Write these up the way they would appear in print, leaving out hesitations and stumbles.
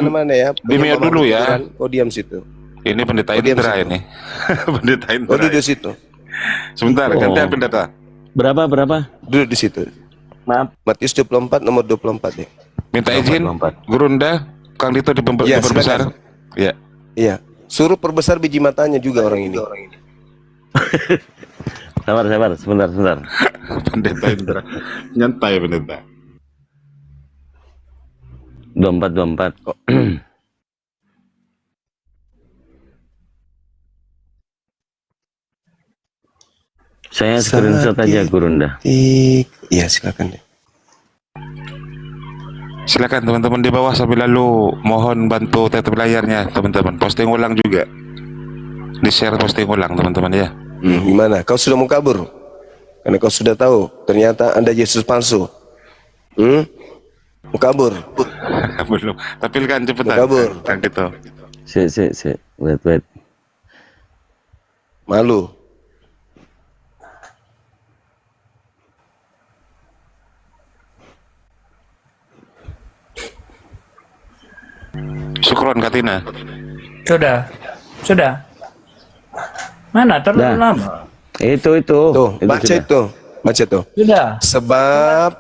kemana-mana ya. Di mute dulu ya. Kau diam situ. Ini pendeta Indra ini. Pendeta Indra. Kau duduk di situ. Sebentar, gantian pendeta. Berapa? Duduk di situ. Maaf. Matius 24 nomor 24 ya. Minta izin, 24. Gurunda, Kang Dito diperbesar. Ya. Iya. Suruh perbesar biji matanya juga orang ini. Sabar, sebentar. Pendeta Indra. Nyantai pendeta. 24. Oh. Saya screenshot aja Gurunda. Iya, silakan deh. Silakan teman-teman di bawah sambil lalu mohon bantu tetap layarnya teman-teman. Posting ulang juga. Di-share posting ulang teman-teman ya. Gimana? Kau sudah mau kabur? Karena kau sudah tahu ternyata Anda Yesus palsu. Mau kabur? Belum. Tampilkan cepetan. Mau kabur? Kang Dito. Sik. Wait. Malu. Syukron Katina. Sudah. Mana terlalu lama? Tuh, Itu baca sudah. itu. Baca tuh. Sudah. Sebab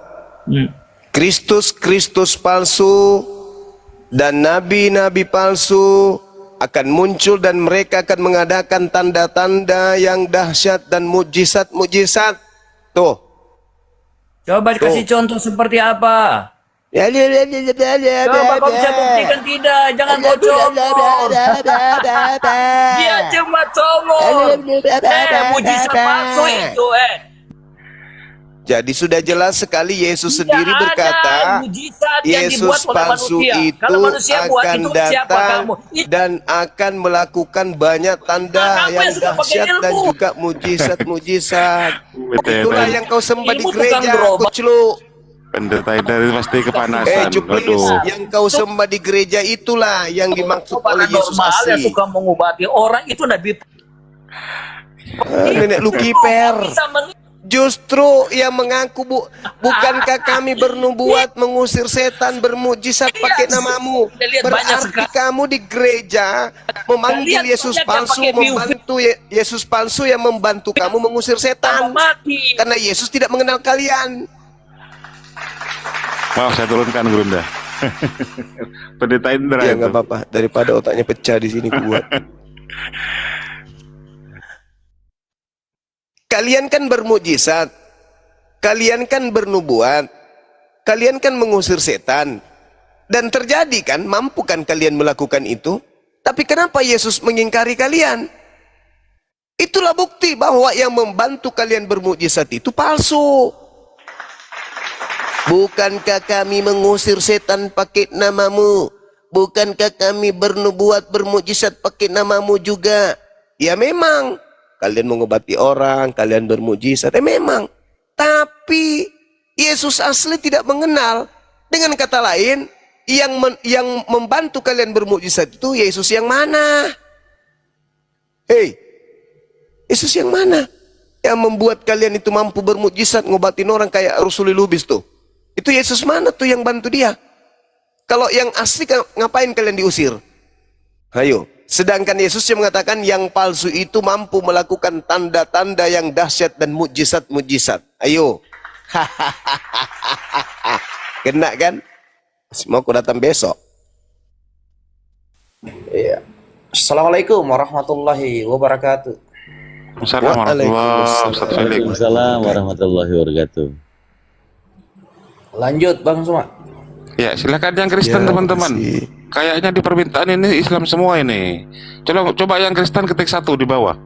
Kristus palsu dan nabi-nabi palsu akan muncul dan mereka akan mengadakan tanda-tanda yang dahsyat dan mujizat-mujizat. Tuh. Coba kasih contoh seperti apa? Coba kau bisa buktikan tidak? Jangan bocor. Dia cuma comot. Mujizat palsu itu. Jadi sudah jelas sekali Yesus sendiri berkata, Yesus palsu itu akan datang dan akan melakukan banyak tanda yang dahsyat dan juga mujizat-mujizat. Itulah yang kau sembah di gereja, kucluk. Pendeta Indra pasti kepanasan. Yang kau sembah di gereja itulah yang dimaksud oleh Yesus asli. Yang suka mengobati orang itu nabi. Nenek lu kiper. Justru yang mengaku bukankah kami bernubuat mengusir setan bermujizat pakai namamu? Berarti kamu di gereja memanggil Yesus palsu, membantu Yesus palsu yang membantu kamu mengusir setan. Karena Yesus tidak mengenal kalian. Mau saya turunkan Gurunda. Pendeta Indra. Ya nggak apa-apa, daripada otaknya pecah di sini kuat. Kalian kan bermujizat, kalian kan bernubuat, kalian kan mengusir setan, dan terjadi kan, mampu kan kalian melakukan itu? Tapi kenapa Yesus mengingkari kalian? Itulah bukti bahwa yang membantu kalian bermujizat itu palsu. Bukankah kami mengusir setan pakai namamu? Bukankah kami bernubuat bermujizat pakai namamu juga? Ya memang. Kalian mengobati orang, kalian bermujizat. Memang. Tapi Yesus asli tidak mengenal. Dengan kata lain, yang membantu kalian bermujizat itu Yesus yang mana? Hei, Yesus yang mana? Yang membuat kalian itu mampu bermujizat, ngobatin orang kayak Rasulullah Lubis tuh. Itu Yesus mana tuh yang bantu dia? Kalau yang asli ngapain kalian diusir? Ayo. Sedangkan Yesus yang mengatakan yang palsu itu mampu melakukan tanda-tanda yang dahsyat dan mujizat-mujizat. Ayo. Kena kan? Mau aku datang besok. Iya. Assalamualaikum warahmatullahi wabarakatuh. Waalaikumsalam warahmatullahi wabarakatuh. Lanjut Bang Suma. Ya silakan yang Kristen teman-teman. Kayaknya di permintaan ini Islam semua ini. Coba yang Kristen ketik 1 di bawah.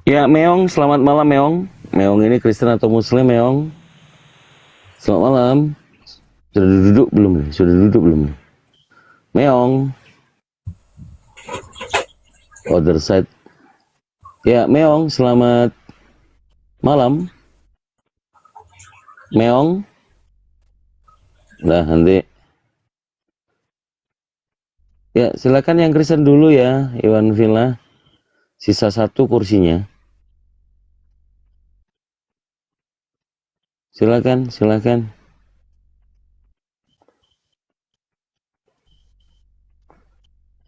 Ya Meong, selamat malam Meong. Meong ini Kristen atau Muslim Meong? Selamat malam. Sudah duduk belum? Sudah duduk belum? Meong. Other side. Ya Meong, selamat malam. Meong. Nah nanti Ya, silakan yang Kristen dulu ya, Iwan Villa. Sisa 1 kursinya. Silakan, silakan.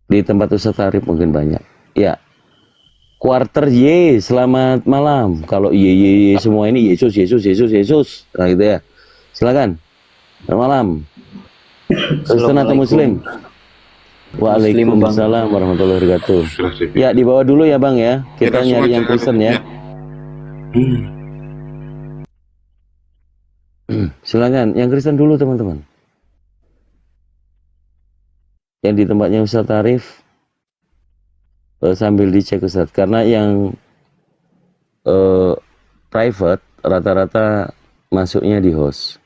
Di tempat Ustaz Arif mungkin banyak. Ya, quarter Y, selamat malam. Kalau Y semua ini Yesus, Yesus, Yesus, Yesus. Nah gitu ya. Silakan. Selamat malam. Kristen atau Muslim? Waalaikumsalam warahmatullahi wabarakatuh. Ya, di bawah dulu ya Bang ya. Kita nyari yang Kristen ya. Silakan, yang Kristen dulu teman-teman. Yang di tempatnya Ustaz Arif sambil dicek Ustaz, karena yang private rata-rata masuknya di host.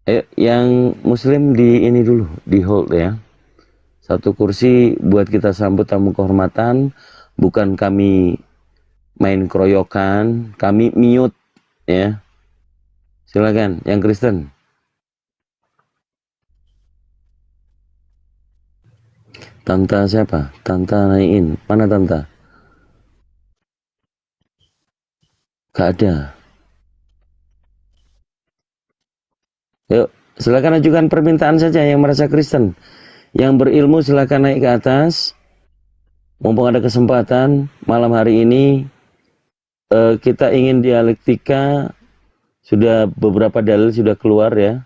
Ayo, yang Muslim di ini dulu, di hold ya. 1 kursi buat kita sambut tamu kehormatan. Bukan kami main keroyokan, kami mute ya. Silakan, yang Kristen. Tanta siapa? Tanta naikin. Mana Tanta? Gak ada. Yuk, silakan ajukan permintaan saja yang merasa Kristen. Yang berilmu silakan naik ke atas. Mumpung ada kesempatan malam hari ini kita ingin dialektika, sudah beberapa dalil sudah keluar ya.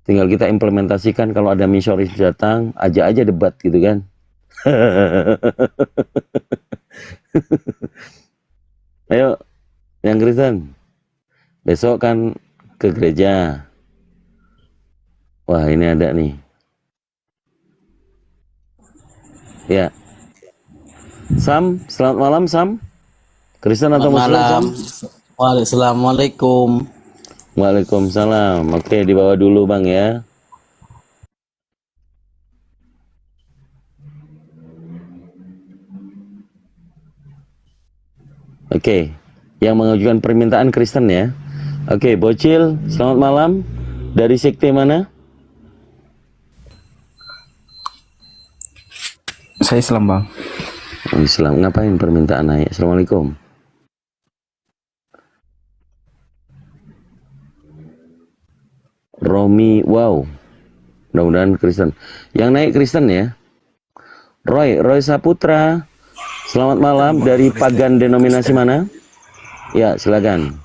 Tinggal kita implementasikan. Kalau ada misioris datang, ajak aja debat gitu kan. Ayo, yang Kristen. Besok kan ke gereja. Wah, ini ada nih. Ya. Sam, selamat malam Sam. Kristen atau Muslim Sam? Assalamualaikum. Waalaikumsalam. Oke, dibawa dulu Bang ya. Oke, yang mengajukan permintaan Kristen ya. Oke, Bocil, selamat malam. Dari sekte mana? Saya Islam, Bang. Islam. Ngapain permintaan naik? Assalamualaikum. Romi, wow. Mudah-mudahan Kristen. Yang naik Kristen ya. Roy Saputra. Selamat malam. Dari pagan denominasi mana? Ya, silakan.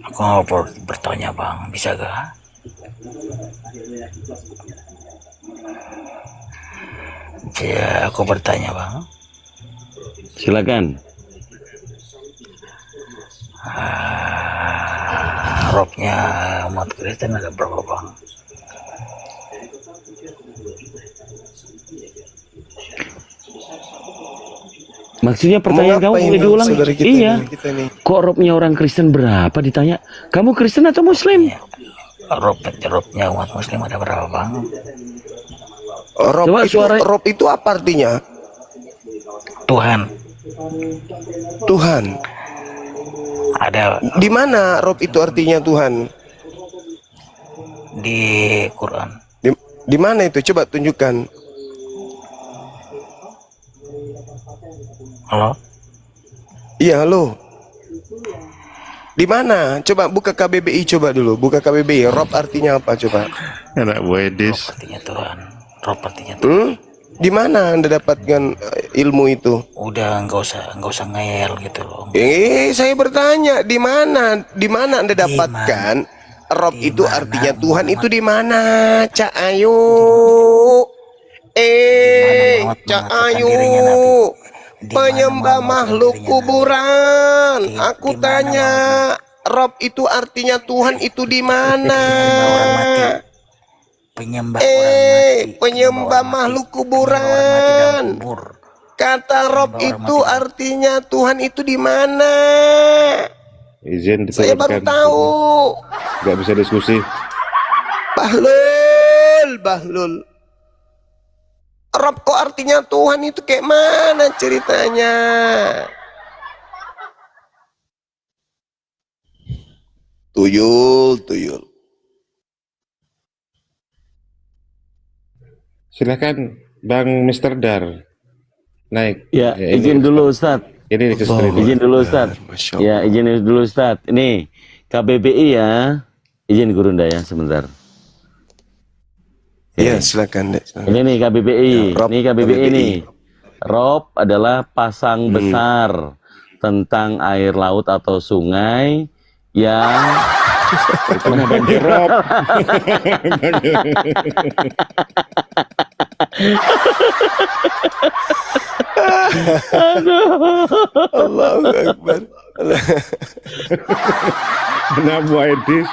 Aku mau bertanya Bang, bisa gak? Ya, aku bertanya Bang. Silakan. Robnya umat Kristen ada berapa Bang? Maksudnya pertanyaan kamu boleh diulang? Iya. Kok robnya orang Kristen berapa ditanya? Kamu Kristen atau Muslim? Ya, robnya umat Muslim ada berapa Bang? Rob itu apa artinya? Tuhan. Tuhan. Ada Di mana Rob itu artinya Tuhan? di Quran. Di mana itu? Coba tunjukkan. Halo? Iya, halo. Di mana? Coba buka KBBI coba dulu. Buka KBBI. Rob artinya apa coba? Anak wedis. Artinya Tuhan. Rob artinya Tuhan. Di mana Anda dapatkan ilmu itu? Udah nggak usah ngeyel gitu loh. Saya bertanya, di mana? Di mana Anda dapatkan Rob itu artinya Tuhan itu di mana? Cak Ayu. Cak Ayu. Penyembah makhluk kuburan. Aku tanya, Rob itu artinya Tuhan itu di mana? Penyembah orang mati. Penyembah makhluk kuburan. Kata Rob itu artinya Tuhan itu di mana? Izin Saya baru tahu. Gak bisa diskusi. Bahlul. Rob kok artinya Tuhan itu kayak mana ceritanya? Tuyul. Silakan Bang Mister Dar naik. Ya, Ya, izin dulu Ustadz. Ini ke screen. Izin dulu Ustadz. Masya Ya, izin dulu Ustadz. Ini KBBI ya. Izin Gurunda ya sebentar. Iya, silakan Dek. Silakan. Ini nih KBBI. Ya, Rob, Ini KBBI KBBI. nih. Rob adalah pasang besar tentang air laut atau sungai yang Pernah banjir Rob. Allahu Akbar. Kenapa Edis?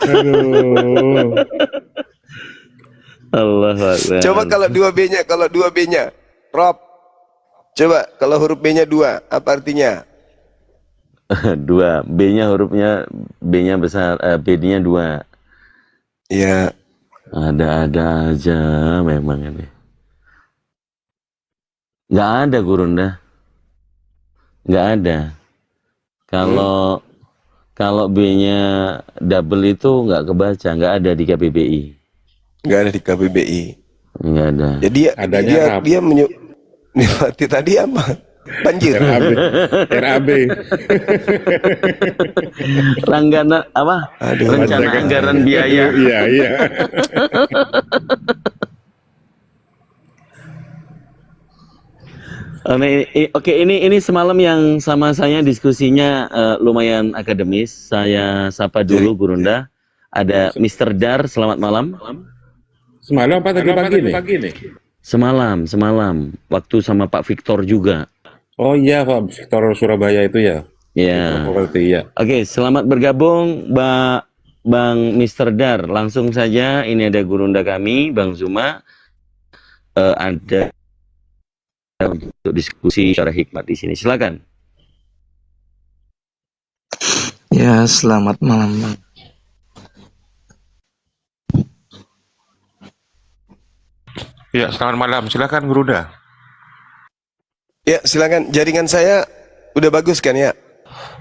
Aduh. Allah Akbar. Coba kalau 2B-nya, Rob. Coba kalau huruf B-nya 2, apa artinya? Dua. B-nya hurufnya B-nya besar, B-nya 2. Iya. Ada-ada aja memang ini. Nggak ada Gurunda. Nggak ada. Kalau B-nya double itu nggak kebaca, nggak ada di KBBI. Nggak ada di KBBI. Nggak ada. Jadi Adanya Rab. dia menyebati tadi apa? Banjir. RAB. Langganan apa? Aduh, Rencana anggaran biaya. Iya, iya. Oke, ini semalam yang sama saya diskusinya lumayan akademis. Saya sapa dulu Gurunda. Ada Mr. Dar, selamat malam. Semalam apa tadi pagi nih? Semalam, waktu sama Pak Victor juga. Oh iya, Pak Victor Surabaya itu ya. Ya. Berarti ya. Oke, selamat bergabung, Bang Mr. Dar. Langsung saja, ini ada Gurunda kami, Bang Zuma. Ada untuk diskusi secara hikmat di sini. Silakan. Ya, selamat malam, Bang. Ya, selamat malam. Silakan Gurunda. Ya, silakan. Jaringan saya udah bagus kan ya?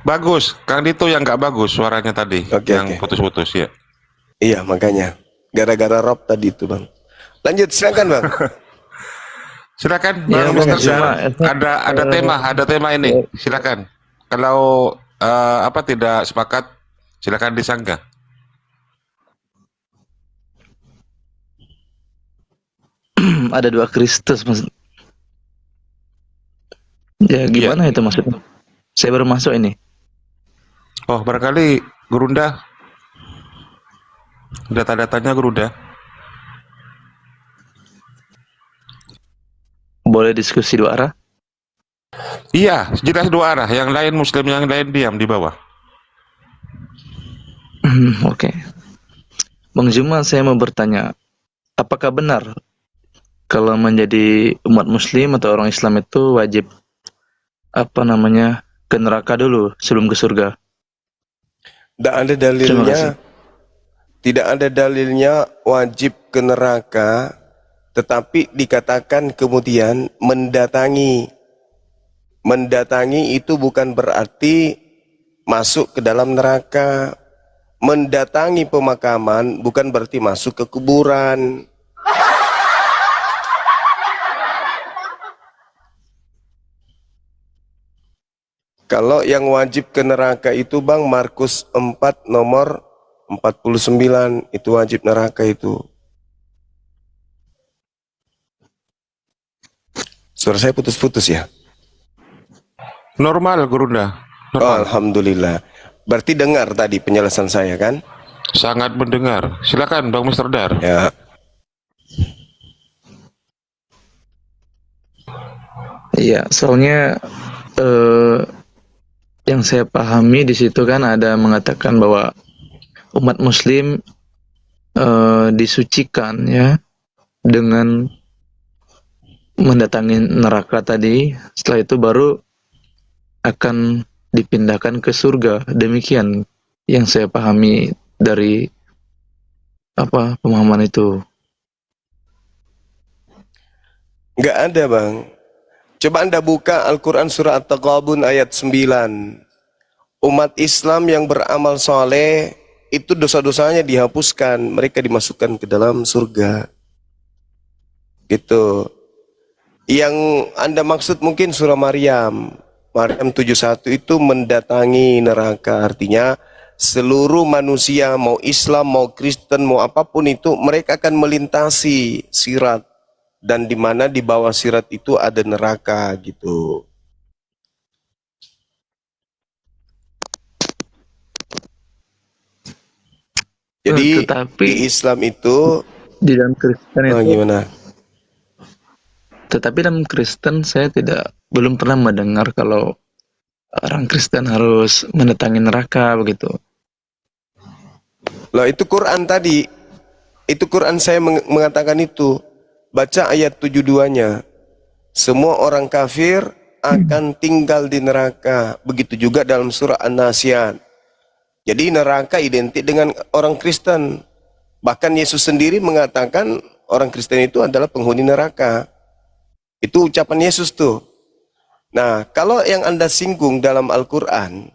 Bagus. Kang Dito yang nggak bagus suaranya tadi. Oke, yang oke. putus-putus ya. Iya, makanya. Gara-gara Rob tadi itu, Bang. Lanjut, silakan, Bang. Silakan Ya, Bang Bang, Mister cuma Dar. Ada tema ini. Silakan. Kalau tidak sepakat, silakan disanggah. ada 2 Kristus, maksud. Ya, gimana itu maksudnya? Saya baru masuk ini. Oh, barangkali Gurunda. Data-datanya Gurunda. Boleh diskusi 2 arah? Iya, jelas 2 arah. Yang lain Muslim, yang lain diam di bawah. Oke. Bang Zuma, saya mau bertanya, apakah benar kalau menjadi umat Muslim atau orang Islam itu wajib ke neraka dulu sebelum ke surga? Tidak ada Terima kasih. dalilnya. Tidak ada dalilnya wajib ke neraka, tetapi dikatakan kemudian mendatangi. Mendatangi itu bukan berarti masuk ke dalam neraka. Mendatangi pemakaman bukan berarti masuk ke kuburan. Kalau yang wajib ke neraka itu Bang, Markus 4 nomor 49, itu wajib neraka itu. Suara saya putus-putus ya? Normal Gurunda. Oh, Normal. alhamdulillah. Berarti dengar tadi penjelasan saya kan? Sangat mendengar. Silakan Bang Mister Dar. Ya. Iya, soalnya yang saya pahami di situ kan ada mengatakan bahwa umat Muslim disucikan ya dengan mendatangi neraka tadi. Setelah itu baru akan dipindahkan ke surga. Demikian yang saya pahami dari pemahaman itu. Nggak ada Bang. Coba Anda buka Al-Quran surah At-Taghabun ayat 9. Umat Islam yang beramal soleh, itu dosa-dosanya dihapuskan. Mereka dimasukkan ke dalam surga. Gitu. Yang Anda maksud mungkin surah Maryam. Maryam 71 itu mendatangi neraka. Artinya seluruh manusia, mau Islam, mau Kristen, mau apapun itu, mereka akan melintasi sirat. Dan di mana di bawah sirat itu ada neraka gitu. Jadi Tetapi di Islam itu di dalam Kristen itu, gimana? tetapi dalam Kristen saya belum pernah mendengar kalau orang Kristen harus mendatangi neraka begitu. Loh itu Quran tadi. Itu Quran saya mengatakan itu. Baca ayat 72-nya. Semua orang kafir akan tinggal di neraka. Begitu juga dalam surah An-Nazi'at. Jadi neraka identik dengan orang Kristen. Bahkan Yesus sendiri mengatakan orang Kristen itu adalah penghuni neraka. Itu ucapan Yesus tuh. Nah, kalau yang Anda singgung dalam Al-Quran,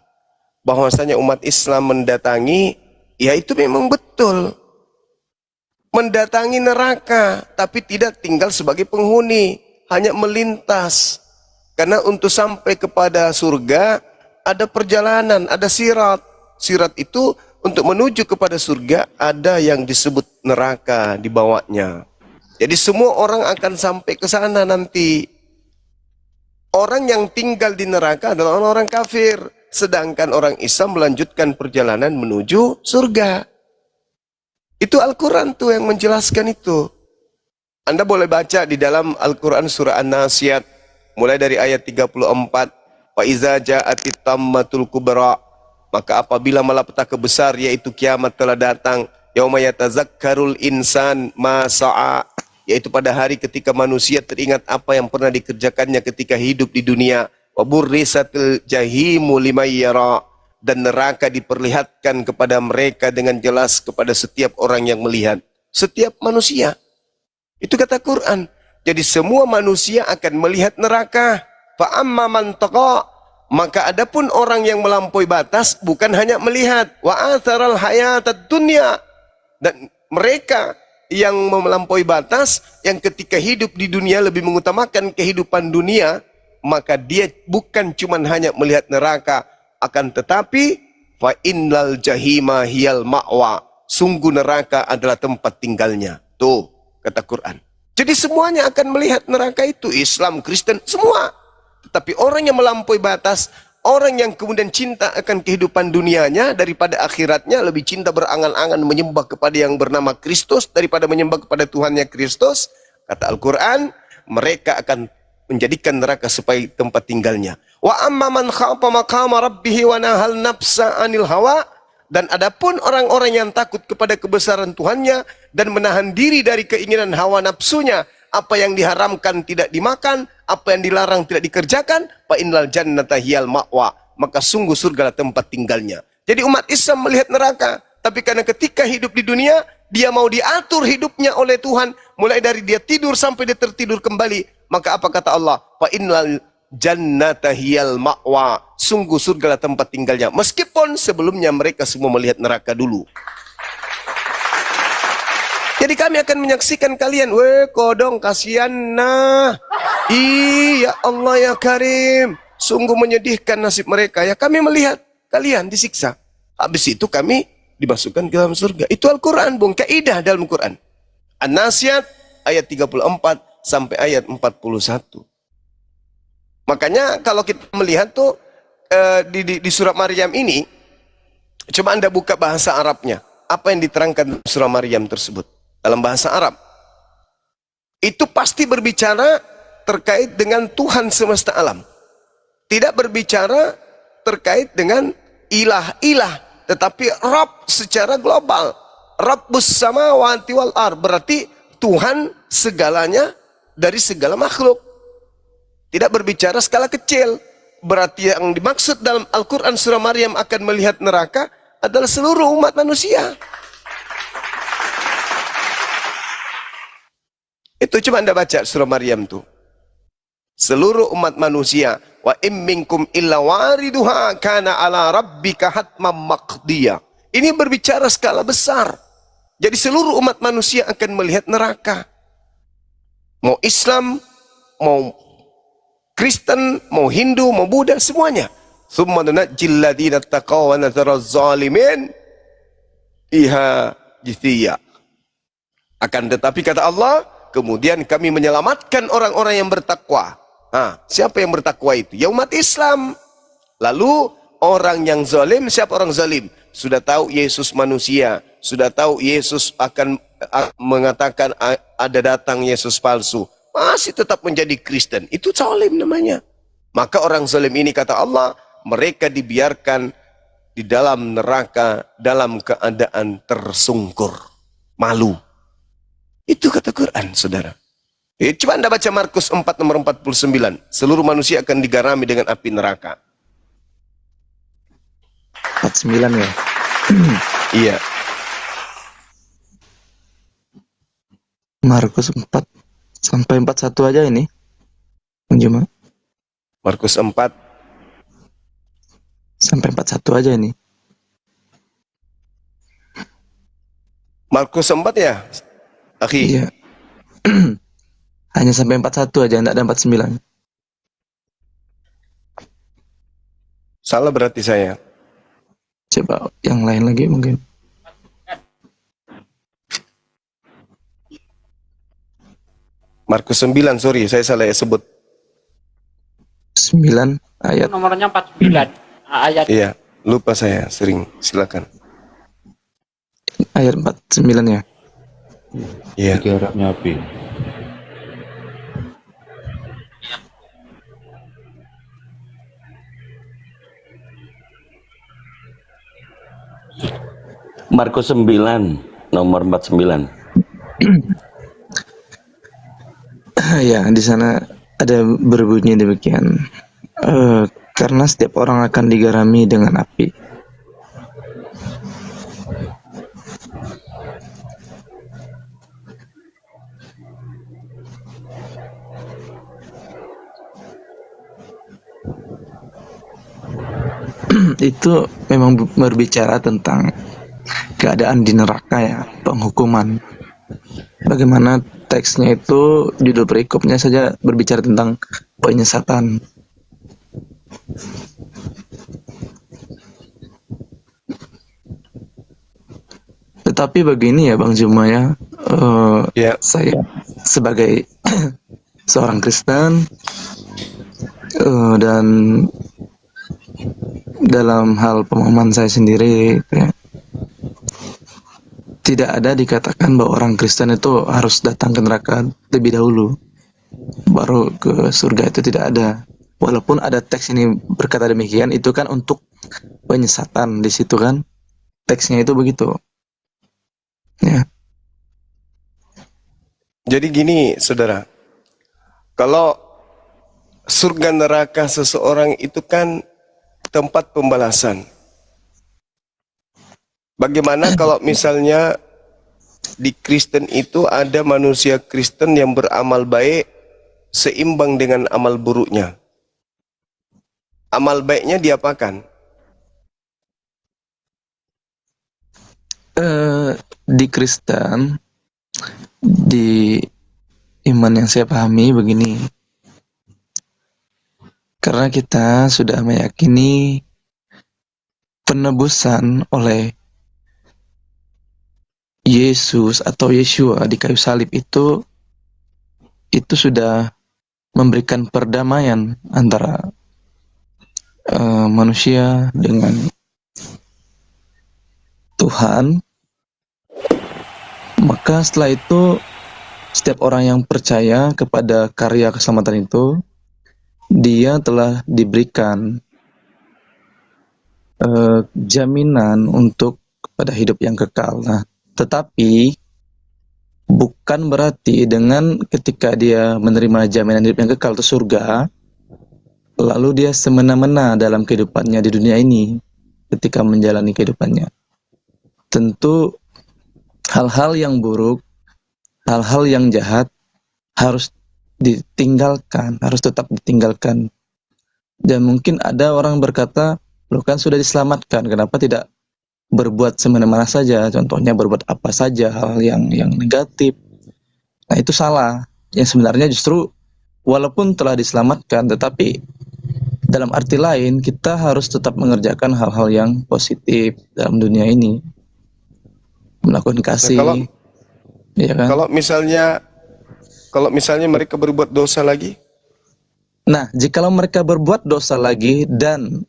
bahwasanya umat Islam mendatangi, ya itu memang betul. Mendatangi neraka, tapi tidak tinggal sebagai penghuni, hanya melintas. Karena untuk sampai kepada surga, ada perjalanan, ada sirat. Sirat itu untuk menuju kepada surga, ada yang disebut neraka di bawahnya. Jadi semua orang akan sampai ke sana nanti. Orang yang tinggal di neraka adalah orang-orang kafir. Sedangkan orang Islam melanjutkan perjalanan menuju surga. Itu Al-Quran tuh yang menjelaskan itu. Anda boleh baca di dalam Al-Quran surah An-Nazi'at. Mulai dari ayat 34. Fa'iza ja'atit tammatul kubra. Maka apabila malapetaka besar yaitu kiamat telah datang. Yauma yatazakkarul insan ma sa'a. Yaitu pada hari ketika manusia teringat apa yang pernah dikerjakannya ketika hidup di dunia. Wa burrisatil jahimu liman yara. Dan neraka diperlihatkan kepada mereka dengan jelas kepada setiap orang yang melihat. Setiap manusia. Itu kata Quran. Jadi semua manusia akan melihat neraka. Fa'amma man taqa. Maka adapun orang yang melampaui batas bukan hanya melihat. Wa atharal hayatad dunya. Dan mereka yang melampaui batas, yang ketika hidup di dunia lebih mengutamakan kehidupan dunia, maka dia bukan cuma hanya melihat neraka, akan tetapi fa innal jahima hiyal ma'wa, sungguh neraka adalah tempat tinggalnya. Tuh kata Quran. Jadi semuanya akan melihat neraka itu, Islam, Kristen, semua. Tetapi orang yang melampaui batas, orang yang kemudian cinta akan kehidupan dunianya daripada akhiratnya, lebih cinta berangan-angan menyembah kepada yang bernama Kristus daripada menyembah kepada Tuhannya Kristus, kata Al-Quran, mereka akan menjadikan neraka sebagai tempat tinggalnya. Wa amma man khafa maqama rabbih wa nahal nafsa 'anil hawa, dan adapun orang-orang yang takut kepada kebesaran Tuhannya dan menahan diri dari keinginan hawa nafsunya, apa yang diharamkan tidak dimakan, apa yang dilarang tidak dikerjakan, fa innal jannata hiyal ma'wa, maka sungguh surga tempat tinggalnya. Jadi umat Islam melihat neraka, tapi karena ketika hidup di dunia, dia mau diatur hidupnya oleh Tuhan, mulai dari dia tidur sampai dia tertidur kembali. Maka apa kata Allah? Fa innal jannata hiyal ma'wa, sungguh surga tempat tinggalnya. Meskipun sebelumnya mereka semua melihat neraka dulu. Jadi kami akan menyaksikan kalian, weh kodong kasihan nah. Iya Allah ya Karim, sungguh menyedihkan nasib mereka ya. Kami melihat kalian disiksa. Habis itu kami dimasukkan ke dalam surga. Itu Al-Quran, bung, kaidah dalam Quran. An-Nazi'at ayat 34 sampai ayat 41. Makanya kalau kita melihat tuh di surah Maryam ini, coba Anda buka bahasa Arabnya. Apa yang diterangkan dalam surah Maryam tersebut dalam bahasa Arab? Itu pasti berbicara terkait dengan Tuhan semesta alam. Tidak berbicara terkait dengan ilah-ilah, tetapi Rabb secara global. Rabbus samawati wal ar, berarti Tuhan segalanya dari segala makhluk. Tidak berbicara skala kecil. Berarti yang dimaksud dalam Al-Quran surah Maryam akan melihat neraka adalah seluruh umat manusia. Itu coba Anda baca surah Maryam tuh. Seluruh umat manusia. Wa im minkum illa wariduha kana ala rabbika hatmam maqdiya. Ini berbicara skala besar. Jadi seluruh umat manusia akan melihat neraka. Mau Islam, mau Kristen, mau Hindu, mau Buddha, semuanya. Tsumma nunajjil ladzina taqaw wa nadharaz zalimin fiha jithiya. Akan tetapi kata Allah, kemudian kami menyelamatkan orang-orang yang bertakwa. Siapa yang bertakwa itu? Ya umat Islam. Lalu orang yang zalim, siapa orang zalim? Sudah tahu Yesus manusia, sudah tahu Yesus akan mengatakan ada datang Yesus palsu, masih tetap menjadi Kristen. Itu zalim namanya. Maka orang zalim ini kata Allah, mereka dibiarkan di dalam neraka dalam keadaan tersungkur, malu. Itu kata Quran, saudara. Coba Anda baca Markus 4 nomor 49. Seluruh manusia akan digarami dengan api neraka. 49 ya. Iya. Markus 4 sampai 41 aja ini. Cuma Markus 4 sampai 41 aja ini. Markus 4 ya, akhi? Iya. Hanya sampai 41 aja, enggak ada 49. Salah berarti saya. Coba yang lain lagi mungkin. Markus 9, sorry, saya salah ya sebut. 9 ayat. Nomornya 49. Ayat. Iya, lupa saya sering. Silakan. Ayat 49 ya. Iya. Garapnya api. Markus 9 nomor 49. Ya, di sana ada berbunyi demikian. Karena setiap orang akan digarami dengan api. Itu memang berbicara tentang keadaan di neraka ya, penghukuman. Bagaimana teksnya itu, judul perikopnya saja berbicara tentang penyesatan. Tetapi begini ya Bang Juma ya, Ya. saya sebagai seorang Kristen dan dalam hal pemahaman saya sendiri ya, tidak ada dikatakan bahwa orang Kristen itu harus datang ke neraka lebih dahulu baru ke surga, itu tidak ada. Walaupun ada teks ini berkata demikian, itu kan untuk penyesatan di situ kan, teksnya itu begitu. Ya. Jadi gini, saudara. Kalau surga neraka seseorang itu kan tempat pembalasan. Bagaimana kalau misalnya di Kristen itu ada manusia Kristen yang beramal baik seimbang dengan amal buruknya? Amal baiknya diapakan? Di Kristen, di iman yang saya pahami begini, karena kita sudah meyakini penebusan oleh Yesus atau Yeshua di kayu salib itu sudah memberikan perdamaian antara manusia dengan Tuhan. Maka setelah itu setiap orang yang percaya kepada karya keselamatan itu, dia telah diberikan jaminan untuk pada hidup yang kekal. Nah, tetapi bukan berarti dengan ketika dia menerima jaminan hidup yang kekal itu surga, lalu dia semena-mena dalam kehidupannya di dunia ini ketika menjalani kehidupannya. Tentu hal-hal yang buruk, hal-hal yang jahat harus ditinggalkan, harus tetap ditinggalkan. Dan mungkin ada orang berkata, loh kan sudah diselamatkan, kenapa tidak berbuat semena-mena saja? Contohnya berbuat apa saja, hal yang negatif. Nah itu salah. yang sebenarnya justru walaupun telah diselamatkan, tetapi dalam arti lain kita harus tetap mengerjakan hal-hal yang positif dalam dunia ini, melakukan Nah, kalau kasih, ya kan? kalau misalnya mereka berbuat dosa lagi, Nah, jikalau mereka berbuat dosa lagi dan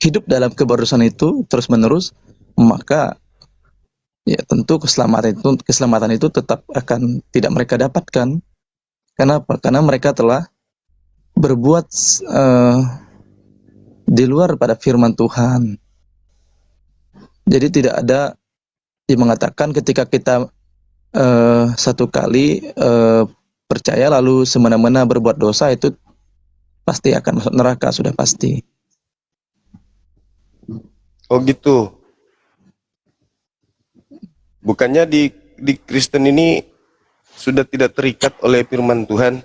hidup dalam keberdosan itu terus-menerus, maka ya tentu keselamatan itu tetap akan tidak mereka dapatkan. Kenapa? Karena mereka telah berbuat di luar pada firman Tuhan. Jadi tidak ada yang mengatakan ketika kita satu kali percaya lalu semena-mena berbuat dosa itu pasti akan masuk neraka, sudah pasti. oh gitu. Bukannya di Kristen ini sudah tidak terikat oleh firman Tuhan,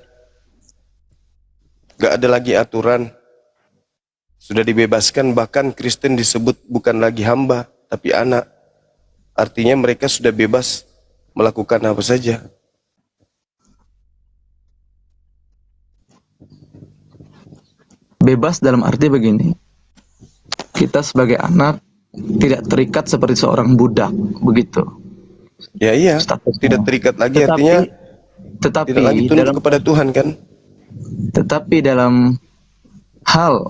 gak ada lagi aturan, sudah dibebaskan, bahkan Kristen disebut bukan lagi hamba, tapi anak. Artinya mereka sudah bebas melakukan apa saja. Bebas dalam arti begini, kita sebagai anak tidak terikat seperti seorang budak, begitu. Ya iya, Statusnya. tidak terikat lagi, artinya tidak lagi tunduk kepada Tuhan kan. Tetapi dalam hal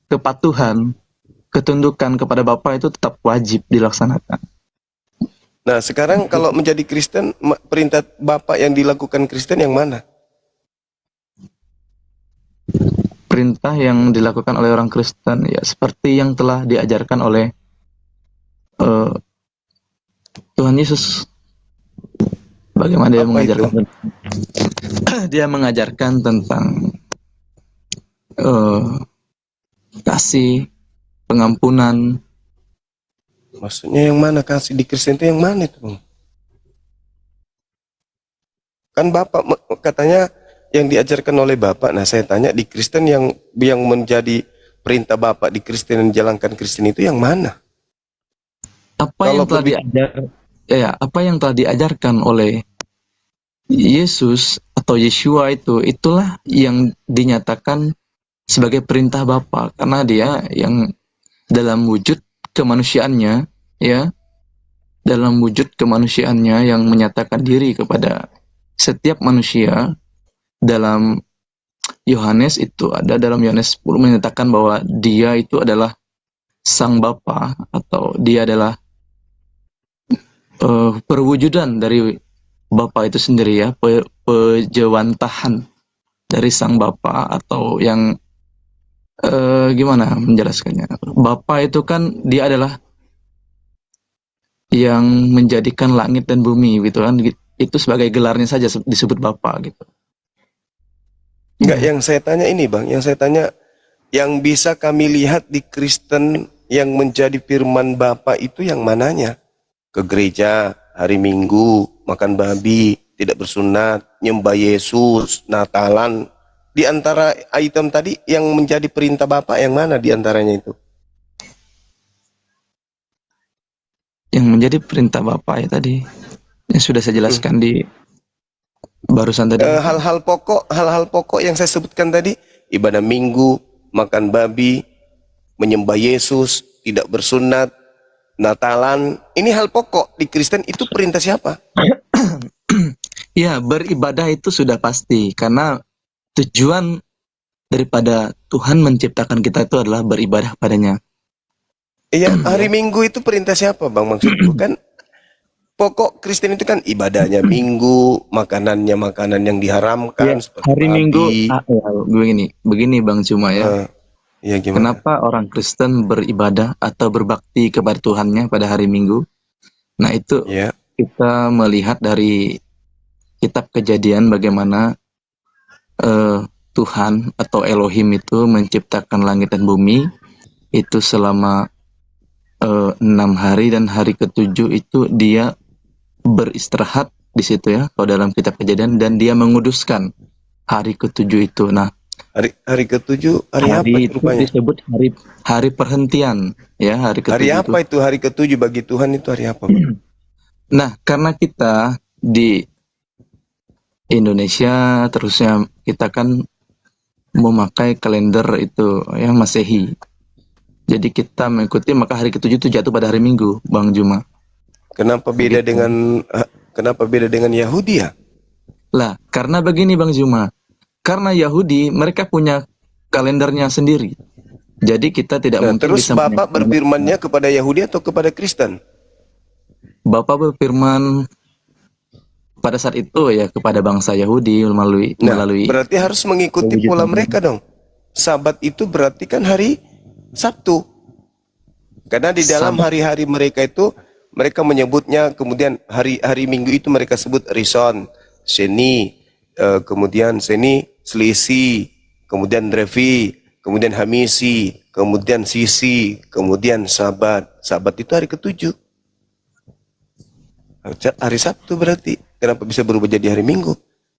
kepatuhan, ketundukan kepada Bapa itu tetap wajib dilaksanakan. Nah sekarang kalau menjadi Kristen, perintah Bapak yang dilakukan Kristen yang mana? Perintah yang dilakukan oleh orang Kristen ya seperti yang telah diajarkan oleh Tuhan Yesus. Bagaimana dia Apa mengajarkan itu? dia mengajarkan tentang kasih, pengampunan. Maksudnya yang mana kasih di Kristen itu yang mana itu? Kan Bapak katanya yang diajarkan oleh Bapak. Nah saya tanya di Kristen yang menjadi perintah Bapak di Kristen yang menjalankan Kristen itu yang mana? Apa yang telah diajarkan oleh Yesus atau Yeshua itulah yang dinyatakan sebagai perintah Bapa, karena dia yang dalam wujud kemanusiaannya yang menyatakan diri kepada setiap manusia. Dalam Yohanes 10 menyatakan bahwa dia itu adalah Sang Bapa, atau dia adalah perwujudan dari Bapa itu sendiri ya, pejewantahan dari Sang Bapa, atau yang gimana menjelaskannya? Bapa itu kan dia adalah yang menjadikan langit dan bumi gitu kan, itu sebagai gelarnya saja disebut Bapa gitu. Enggak, yang saya tanya ini Bang, yang saya tanya yang bisa kami lihat di Kristen yang menjadi firman Bapa itu yang mananya? Ke gereja, hari Minggu, makan babi, tidak bersunat, nyembah Yesus, Natalan. Di antara item tadi yang menjadi perintah Bapak yang mana di antaranya itu? Yang menjadi perintah Bapak ya tadi yang sudah saya jelaskan di barusan tadi. Hal-hal pokok yang saya sebutkan tadi, ibadah Minggu, makan babi, menyembah Yesus, tidak bersunat, Natalan, ini hal pokok di Kristen, itu perintah siapa? Ya, beribadah itu sudah pasti, karena tujuan daripada Tuhan menciptakan kita itu adalah beribadah padanya. Iya, hari Minggu itu perintah siapa Bang, maksudku kan? Pokok Kristen itu kan ibadahnya Minggu, makanannya makanan yang diharamkan, Ya, seperti hari babi. Minggu, begini Bang Cuma ya. Ya gimana? Kenapa orang Kristen beribadah atau berbakti kepada Tuhannya pada hari Minggu? Nah itu Ya. kita melihat dari kitab Kejadian bagaimana Tuhan atau Elohim itu menciptakan langit dan bumi itu selama 6 hari, dan hari ke-7 itu dia beristirahat di situ ya, kalau dalam kitab Kejadian, dan dia menguduskan hari ke-7 itu. Nah, Hari ke-7 hari apa hari itu itu rupanya? disebut hari perhentian ya, hari ke-7 Hari apa itu. itu hari ke-7 bagi Tuhan itu hari apa Bang? Nah, karena kita Indonesia, terusnya kita kan memakai kalender itu ya Masehi. Jadi kita mengikuti, maka hari ketujuh itu jatuh pada hari Minggu, Bang Juma. Kenapa beda Begitu. dengan Yahudi ya? Lah, karena begini Bang Juma. Karena Yahudi mereka punya kalendernya sendiri. Jadi kita tidak Nah, mungkin terus bisa Bapak berfirmannya kepada Yahudi atau kepada Kristen? Bapak berfirman pada saat itu ya kepada bangsa Yahudi melalui Nah, melalui berarti harus mengikuti pola mereka dong. Sabat itu berarti kan hari Sabtu. Karena di dalam Sabat. hari-hari mereka itu mereka menyebutnya, kemudian hari Minggu itu mereka sebut Rison, Seni, kemudian Seni, Selisi, kemudian Revi, kemudian Hamisi, kemudian Sisi, kemudian Sabat. Sabat itu hari ketujuh. Hari Sabtu berarti. Kenapa bisa berubah jadi hari Minggu?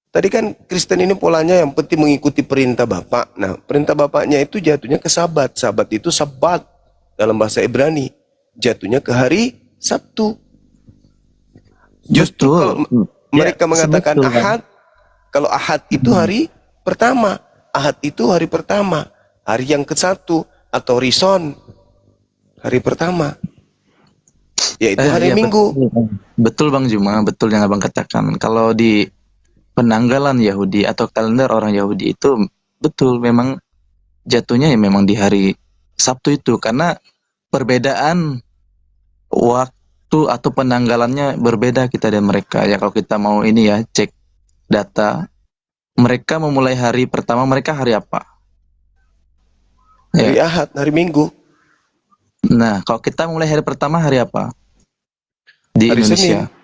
Tadi kan Kristen ini polanya yang penting mengikuti perintah Bapak. Nah, perintah Bapaknya itu jatuhnya ke Sabat. Sabat itu Sabat dalam bahasa Ibrani. Jatuhnya ke hari Sabtu. Justru Betul. kalau mereka Ya, mengatakan sebetul, Bang. Ahad, kalau Ahad itu hari pertama. Ahad itu hari pertama. Hari yang ke-1 atau Rison. Hari pertama. Yaitu hari Iya, Minggu. betul Bang Juma, betul yang Abang katakan. Kalau di penanggalan Yahudi atau kalender orang Yahudi itu betul memang jatuhnya ya memang di hari Sabtu itu, karena perbedaan waktu atau penanggalannya berbeda kita dan mereka. Ya kalau kita mau ini ya cek data, mereka memulai hari pertama mereka hari apa? Hari Ya. Ahad, hari Minggu. Nah, kalau kita mulai hari pertama hari apa? Di Hari Indonesia. Senin.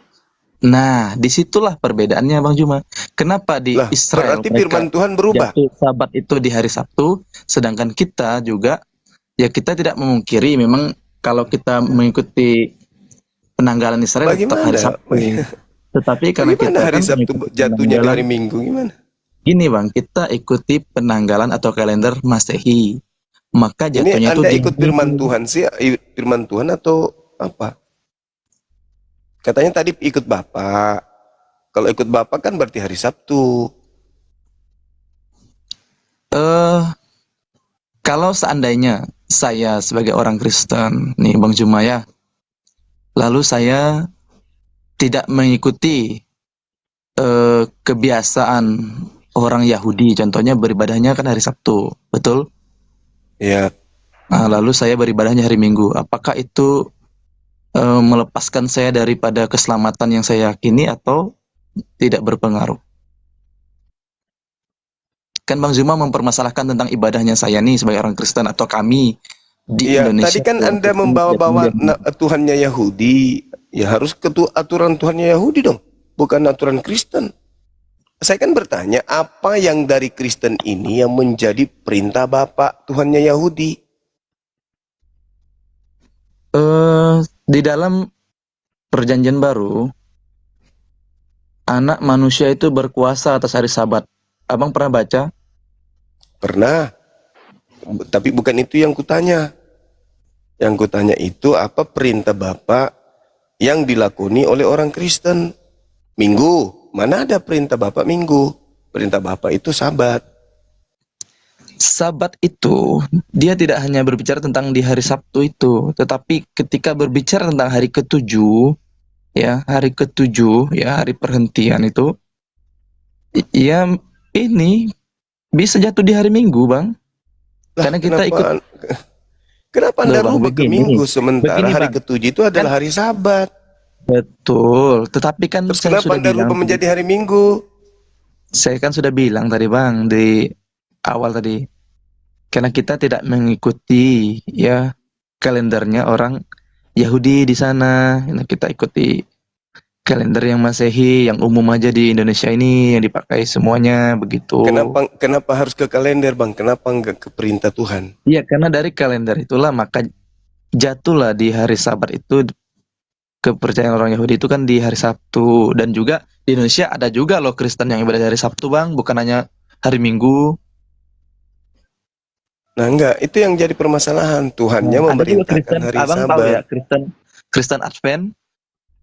Nah, disitulah perbedaannya Bang Juma. Kenapa di Lah, Israel berarti mereka firman Tuhan berubah. jatuh Sabat itu di hari Sabtu, sedangkan kita juga ya kita tidak memungkiri memang kalau kita mengikuti penanggalan Israel tetap hari Bagaimana? Sabtu. Tetapi karena Bagaimana kita hari kan Sabtu mengikuti jatuhnya di penanggalan, hari Minggu? Gimana? gini Bang, kita ikuti penanggalan atau kalender Masehi. Maka Ini jatuhnya itu Anda di ikut hari firman Minggu. Tuhan sih, firman Tuhan atau apa? Katanya tadi ikut Bapak. Kalau ikut Bapak kan berarti hari Sabtu. Eh, kalau seandainya saya sebagai orang Kristen, nih Bang Juma ya, lalu saya tidak mengikuti kebiasaan orang Yahudi, contohnya beribadahnya kan hari Sabtu, betul? Ya, Nah, lalu saya beribadahnya hari Minggu. Apakah itu melepaskan saya daripada keselamatan yang saya yakini atau tidak berpengaruh? Kan Bang Zuma mempermasalahkan tentang ibadahnya saya nih sebagai orang Kristen atau kami di ya. Indonesia. Tadi kan orang Anda Kristen membawa-bawa tidak kemudian- Tuhannya Yahudi. Ya harus aturan Tuhannya Yahudi dong, bukan aturan Kristen. Saya kan bertanya, apa yang dari Kristen ini yang menjadi perintah Bapak Tuhannya Yahudi? Di dalam perjanjian baru, anak manusia itu berkuasa atas hari Sabat. Abang pernah baca? Pernah, tapi bukan itu yang kutanya. Yang kutanya itu apa perintah Bapak yang dilakoni oleh orang Kristen? Minggu, mana ada perintah Bapak Minggu? Perintah Bapak itu Sabat. Sabat itu dia tidak hanya berbicara tentang di hari Sabtu itu, tetapi ketika berbicara tentang hari ketujuh, ya hari ketujuh, ya hari perhentian itu, ya ini bisa jatuh di hari Minggu, Bang. Lah, Karena kita kenapa Anda Loh, Bang, rubah ke begini. Minggu sementara Begini, hari Bang. ketujuh itu adalah hari Sabat? Betul, tetapi kan Terus saya kenapa sudah Anda bilang, rubah menjadi hari Minggu? saya kan sudah bilang tadi Bang di awal tadi, karena kita tidak mengikuti ya kalendernya orang Yahudi di sana. Nah, kita ikuti kalender yang Masehi, yang umum aja di Indonesia ini yang dipakai semuanya begitu. Kenapa harus ke kalender, Bang? Kenapa enggak ke perintah Tuhan? Iya, karena dari kalender itulah maka jatuhlah di hari Sabat itu, kepercayaan orang Yahudi itu kan di hari Sabtu. Dan juga di Indonesia ada juga loh Kristen yang ibadah di hari Sabtu, Bang, bukan hanya hari Minggu. Nah, enggak, itu yang jadi permasalahan. Tuhannya Ada juga memerintahkan Kristen, hari Abang tahu Sabat. ya, Kristen Advent.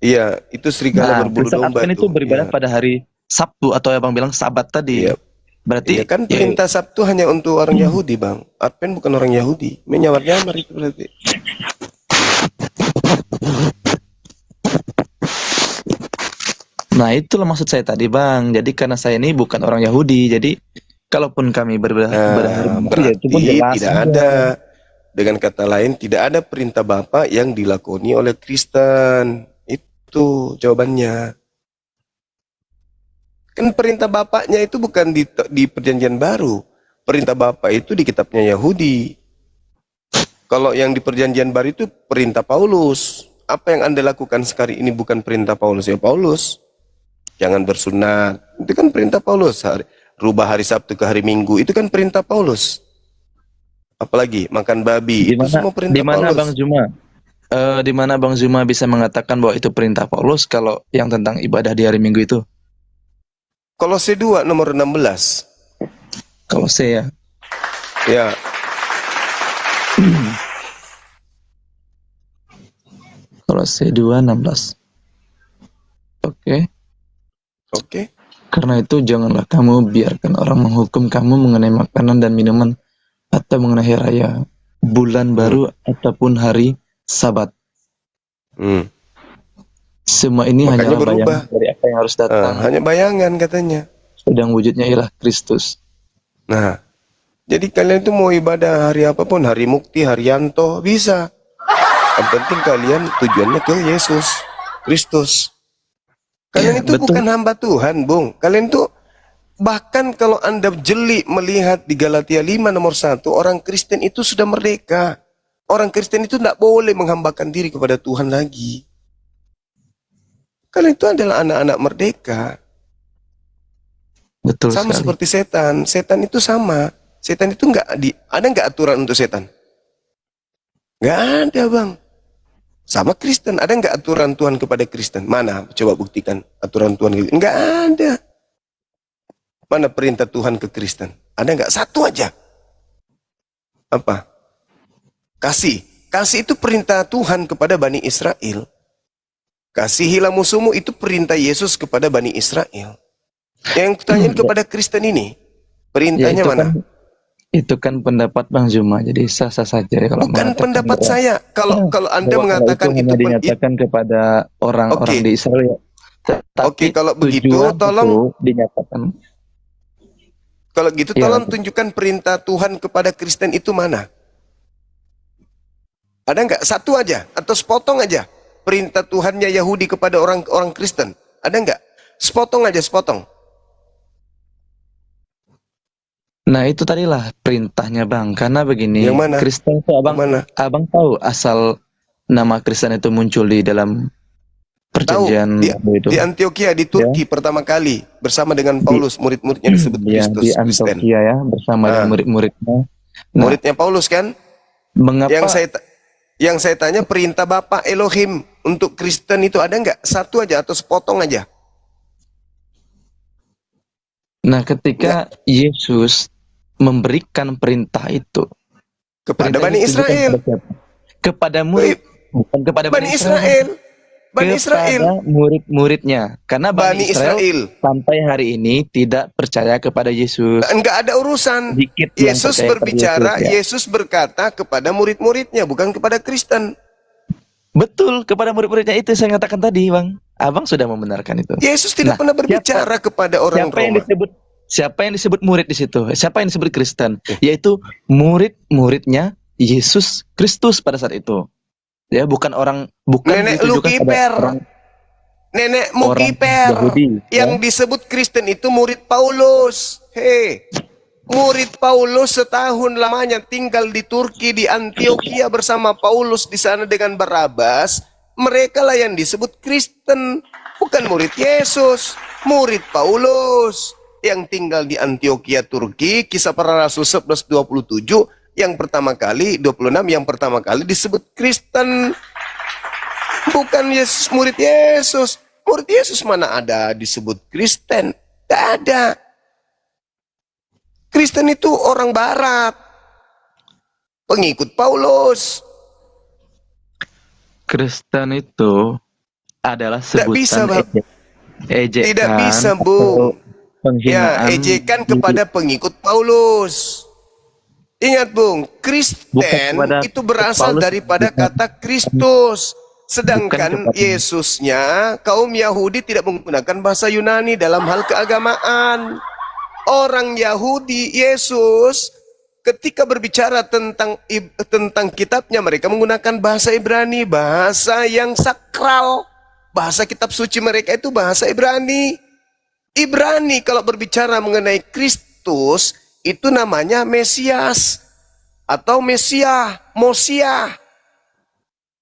Iya, itu serigala Nah, berbulu Kristen domba Advent itu tuh. beribadah Iya. pada hari Sabtu atau abang bilang Sabat tadi. Iya. Berarti Iya kan ya, perintah Sabtu hanya untuk orang Yahudi, Bang. Advent bukan orang Yahudi. Menyamar-nyamar itu berarti. nah itulah maksud saya tadi bang. Jadi karena saya ini bukan orang Yahudi, jadi kalaupun kami berhari Nah, ya itu pun berarti jelas tidak aja. ada. Dengan kata lain, tidak ada perintah Bapa yang dilakoni oleh Kristen. Itu jawabannya. Kan perintah Bapaknya itu bukan di perjanjian baru. Perintah Bapa itu di kitabnya Yahudi. Kalau yang di perjanjian baru itu perintah Paulus. Apa yang Anda lakukan sekarang ini bukan perintah Paulus. Ya Paulus, jangan bersunat. Itu kan perintah Paulus. Rubah hari Sabtu ke hari Minggu. Itu kan perintah Paulus. Apalagi makan babi. Itu semua perintah Di mana Paulus. Bang Zuma? Di mana Bang Zuma bisa mengatakan bahwa itu perintah Paulus kalau yang tentang ibadah di hari Minggu itu? Kolose 2 nomor 16. Kalau saya Ya, kalau saya 2:16. Oke. oke. Karena itu janganlah kamu biarkan orang menghukum kamu mengenai makanan dan minuman atau mengenai hari raya, bulan baru ataupun hari Sabat. Hmm. Semua ini Makanya hanyalah berubah. bayangan dari apa yang harus datang. Hanya bayangan katanya. Sedang wujudnya ialah Kristus. Nah, jadi kalian itu mau ibadah hari apapun, hari Mukti, hari Yanto, bisa. Yang penting kalian tujuannya ke Yesus Kristus. Kalian Ya, itu betul. bukan hamba Tuhan, Bung. Kalian itu bahkan kalau Anda jeli melihat di Galatia 5 nomor 1, orang Kristen itu sudah merdeka. Orang Kristen itu tidak boleh menghambakan diri kepada Tuhan lagi. Kalian itu adalah anak-anak merdeka. Betul Sama sekali. seperti setan. Setan itu sama. Setan itu ada nggak aturan untuk setan? Nggak ada, Bang. Sama Kristen, ada nggak aturan Tuhan kepada Kristen? Mana? Coba buktikan aturan Tuhan. Nggak ada. Mana perintah Tuhan ke Kristen? Ada nggak? Satu aja. Apa? Kasih. Kasih itu perintah Tuhan kepada Bani Israel. Kasihilah musuhmu itu perintah Yesus kepada Bani Israel. Yang kutanyain kepada Kristen ini, perintahnya itu mana? Itu kan pendapat Bang Zuma, jadi sah-sah saja ya kalau Bukan mengatakan pendapat bahwa- saya. Kalau Anda bahwa mengatakan itu hanya itu dinyatakan kepada orang-orang Oke. di Israel. Tapi Oke, kalau begitu, tujuan tolong- itu dinyatakan. kalau gitu Iya. tolong tunjukkan perintah Tuhan kepada Kristen itu mana? Ada nggak? Satu aja atau sepotong aja perintah Tuhannya Yahudi kepada orang Kristen? Ada nggak? Sepotong aja, sepotong. Nah itu tadilah perintahnya Bang, karena begini. Yang mana? Kristen itu Yang mana? abang tahu asal nama Kristen itu muncul di dalam Tahu, perjanjian baru itu. di Antioquia, di Turki pertama kali bersama dengan Paulus, murid-muridnya disebut Ya, Kristus, di Kristen. Antioquia ya bersama dengan Ah. murid-muridnya. Nah, Muridnya Paulus kan? mengapa Yang saya tanya perintah Bapa Elohim untuk Kristen itu ada nggak? Satu aja atau sepotong aja? Nah, ketika Yesus memberikan perintah itu Kepada perintah Bani itu ditujukan Israel. kepada siapa? Kepada murid, bukan kepada Bani Israel. Bani Israel. kepada murid-muridnya. Karena Bani Israel. sampai hari ini tidak percaya kepada Yesus. Enggak ada urusan. Sedikit yang Yesus percaya kepada berbicara, Yesus, ya. Yesus berkata kepada murid-muridnya, bukan kepada Kristen. Betul, kepada murid-muridnya itu saya katakan tadi, Bang. Abang sudah membenarkan itu. Yesus tidak Nah, pernah berbicara kepada orang Roma. Siapa yang disebut murid di situ? Siapa yang disebut Kristen? Yaitu murid-muridnya Yesus Kristus pada saat itu. Ya, bukan Nenek lu ditujukan pada kiper. orang Nenekmu orang kiper. Yahudi, Yang ya. disebut Kristen itu murid Paulus. Hei, murid Paulus setahun lamanya tinggal di Turki, di Antioquia bersama Paulus di sana dengan Barabas. Mereka lah yang disebut Kristen, bukan murid Yesus, murid Paulus yang tinggal di Antioquia, Turki. Kisah Para Rasul 11:27 yang pertama kali, 26 yang pertama kali disebut Kristen. Bukan Yesus, murid Yesus. Murid Yesus mana ada disebut Kristen? Tidak ada. Kristen itu orang barat. Pengikut Paulus. Kristen itu adalah Tidak bisa, sebutan Bang. ejekan Tidak bisa, atau Bung. Ya, penghinaan ejekan kepada pengikut Paulus. Ingat, Bung, bukan Kristen kepada itu berasal Paulus, daripada bukan, kata Kristus. bukan Sedangkan kepada Yesusnya, kaum Yahudi tidak menggunakan bahasa Yunani dalam hal keagamaan. Orang Yahudi, Yesus, ketika berbicara tentang kitabnya, mereka menggunakan bahasa Ibrani, bahasa yang sakral. Bahasa kitab suci mereka itu bahasa Ibrani. Ibrani kalau berbicara mengenai Kristus, itu namanya Mesias atau Mesia, Mosia.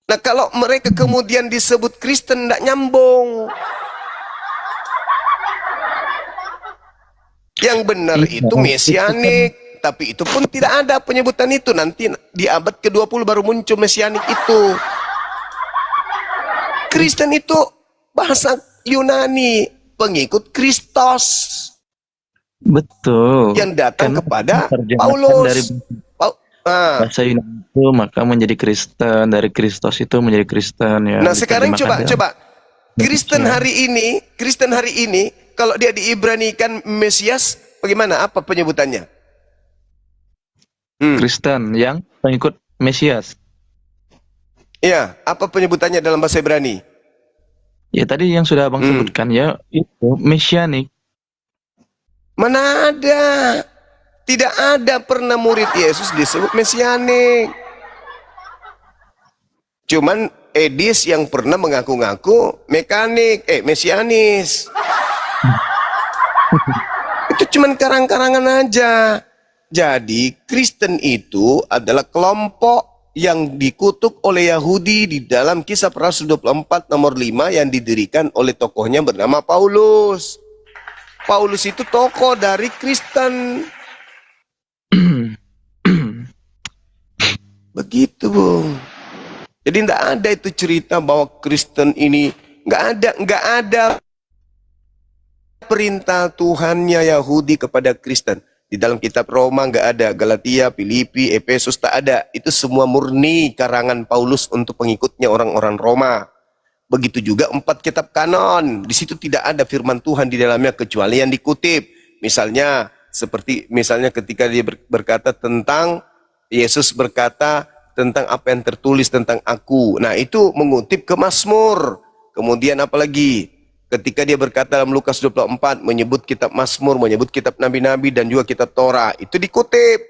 Nah, kalau mereka kemudian disebut Kristen, tidak nyambung. Yang benar itu mesianik, tapi itu pun tidak ada penyebutan itu. Nanti di abad ke-20 baru muncul mesianik itu. Kristen itu bahasa Yunani, pengikut Kristus betul. yang datang Karena kepada terjemahkan Paulus. dari bahasa Yunani itu maka menjadi Kristen, dari Kristus itu menjadi Kristen ya. Nah, sekarang diterjemahkan dalam coba Kristen ya. hari ini kalau dia diibranikan Mesias, bagaimana? Apa penyebutannya? Kristen yang pengikut Mesias. Ya, apa penyebutannya dalam bahasa Ibrani? Ya tadi yang sudah Abang sebutkan ya, itu mesianik. Mana ada? Tidak ada pernah murid Yesus disebut mesianik. Cuman Edis yang pernah mengaku-ngaku mesianis. Itu cuman karang-karangan aja. Jadi Kristen itu adalah kelompok yang dikutuk oleh Yahudi di dalam Kisah para Rasul 24 nomor 5 yang didirikan oleh tokohnya bernama Paulus. Paulus itu tokoh dari Kristen. Begitu, Bung. Jadi tidak ada itu cerita bahwa Kristen ini nggak ada perintah Tuhannya Yahudi kepada Kristen. Di dalam kitab Roma nggak ada, Galatia, Filipi, Efesus tak ada. Itu semua murni karangan Paulus untuk pengikutnya orang-orang Roma. Begitu juga 4 kitab kanon. Di situ tidak ada firman Tuhan di dalamnya kecuali yang dikutip. Misalnya ketika dia berkata tentang Yesus berkata tentang apa yang tertulis tentang aku. Nah, itu mengutip ke Mazmur. Kemudian apalagi? Ketika dia berkata dalam Lukas 24 menyebut kitab Mazmur, menyebut kitab nabi-nabi dan juga kitab Torah, itu dikutip.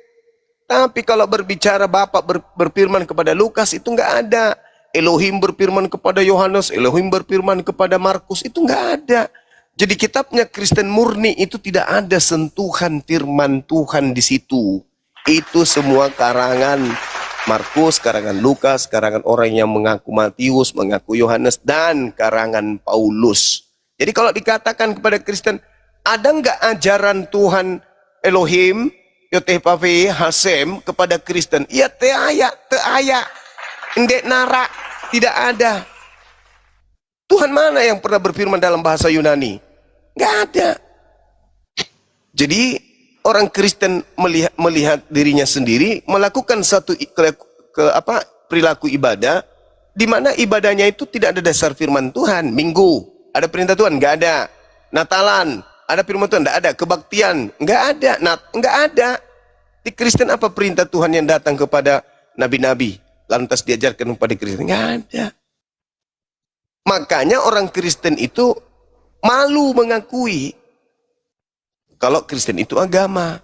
Tapi kalau berbicara Bapak berfirman kepada Lukas itu nggak ada. Elohim berfirman kepada Yohanes, Elohim berfirman kepada Markus, itu nggak ada. Jadi kitabnya Kristen murni itu tidak ada sentuhan firman Tuhan di situ. Itu semua karangan Markus, karangan Lukas, karangan orang yang mengaku Matius, mengaku Yohanes, dan karangan Paulus. Jadi kalau dikatakan kepada Kristen, ada nggak ajaran Tuhan Elohim, Yotevave, Hasem kepada Kristen? Iya, teaya, indek nara, tidak ada. Tuhan mana yang pernah berfirman dalam bahasa Yunani? Nggak ada. Jadi orang Kristen melihat dirinya sendiri melakukan satu perilaku ibadah di mana ibadahnya itu tidak ada dasar firman Tuhan. Minggu ada perintah Tuhan, nggak ada. Natalan ada firman Tuhan, nggak ada. Kebaktian nggak ada. Nggak ada. Di Kristen apa perintah Tuhan yang datang kepada nabi-nabi lantas diajarkan kepada Kristen? Nggak ada. Makanya orang Kristen itu malu mengakui kalau Kristen itu agama.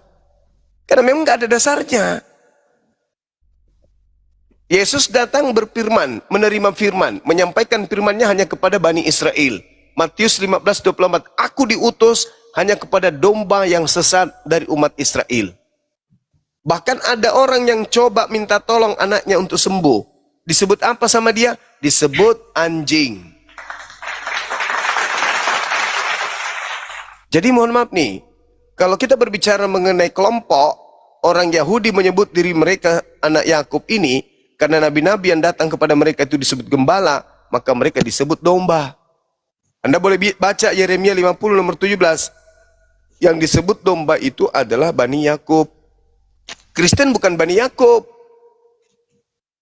Karena memang nggak ada dasarnya. Yesus datang berfirman, menerima firman, menyampaikan firmannya hanya kepada Bani Israel. Matius 15:24, aku diutus hanya kepada domba yang sesat dari umat Israel. Bahkan ada orang yang coba minta tolong anaknya untuk sembuh. Disebut apa sama dia? Disebut anjing. Jadi mohon maaf nih, kalau kita berbicara mengenai kelompok, orang Yahudi menyebut diri mereka anak Yakub ini, karena nabi-nabi yang datang kepada mereka itu disebut gembala, maka mereka disebut domba. Anda boleh baca Yeremia 50 nomor 17. Yang disebut domba itu adalah Bani Yakub. Kristen bukan Bani Yakub.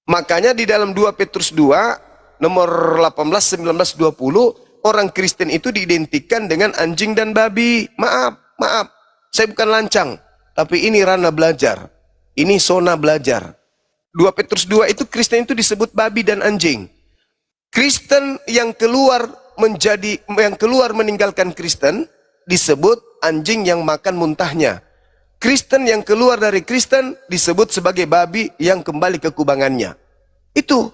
Makanya di dalam 2 Petrus 2 nomor 18, 19, 20, orang Kristen itu diidentikan dengan anjing dan babi. Maaf, maaf. Saya bukan lancang, tapi ini ranah belajar. Ini zona belajar. 2 Petrus 2 itu Kristen itu disebut babi dan anjing. Kristen yang keluar meninggalkan Kristen disebut anjing yang makan muntahnya. Kristen yang keluar dari Kristen disebut sebagai babi yang kembali ke kubangannya. Itu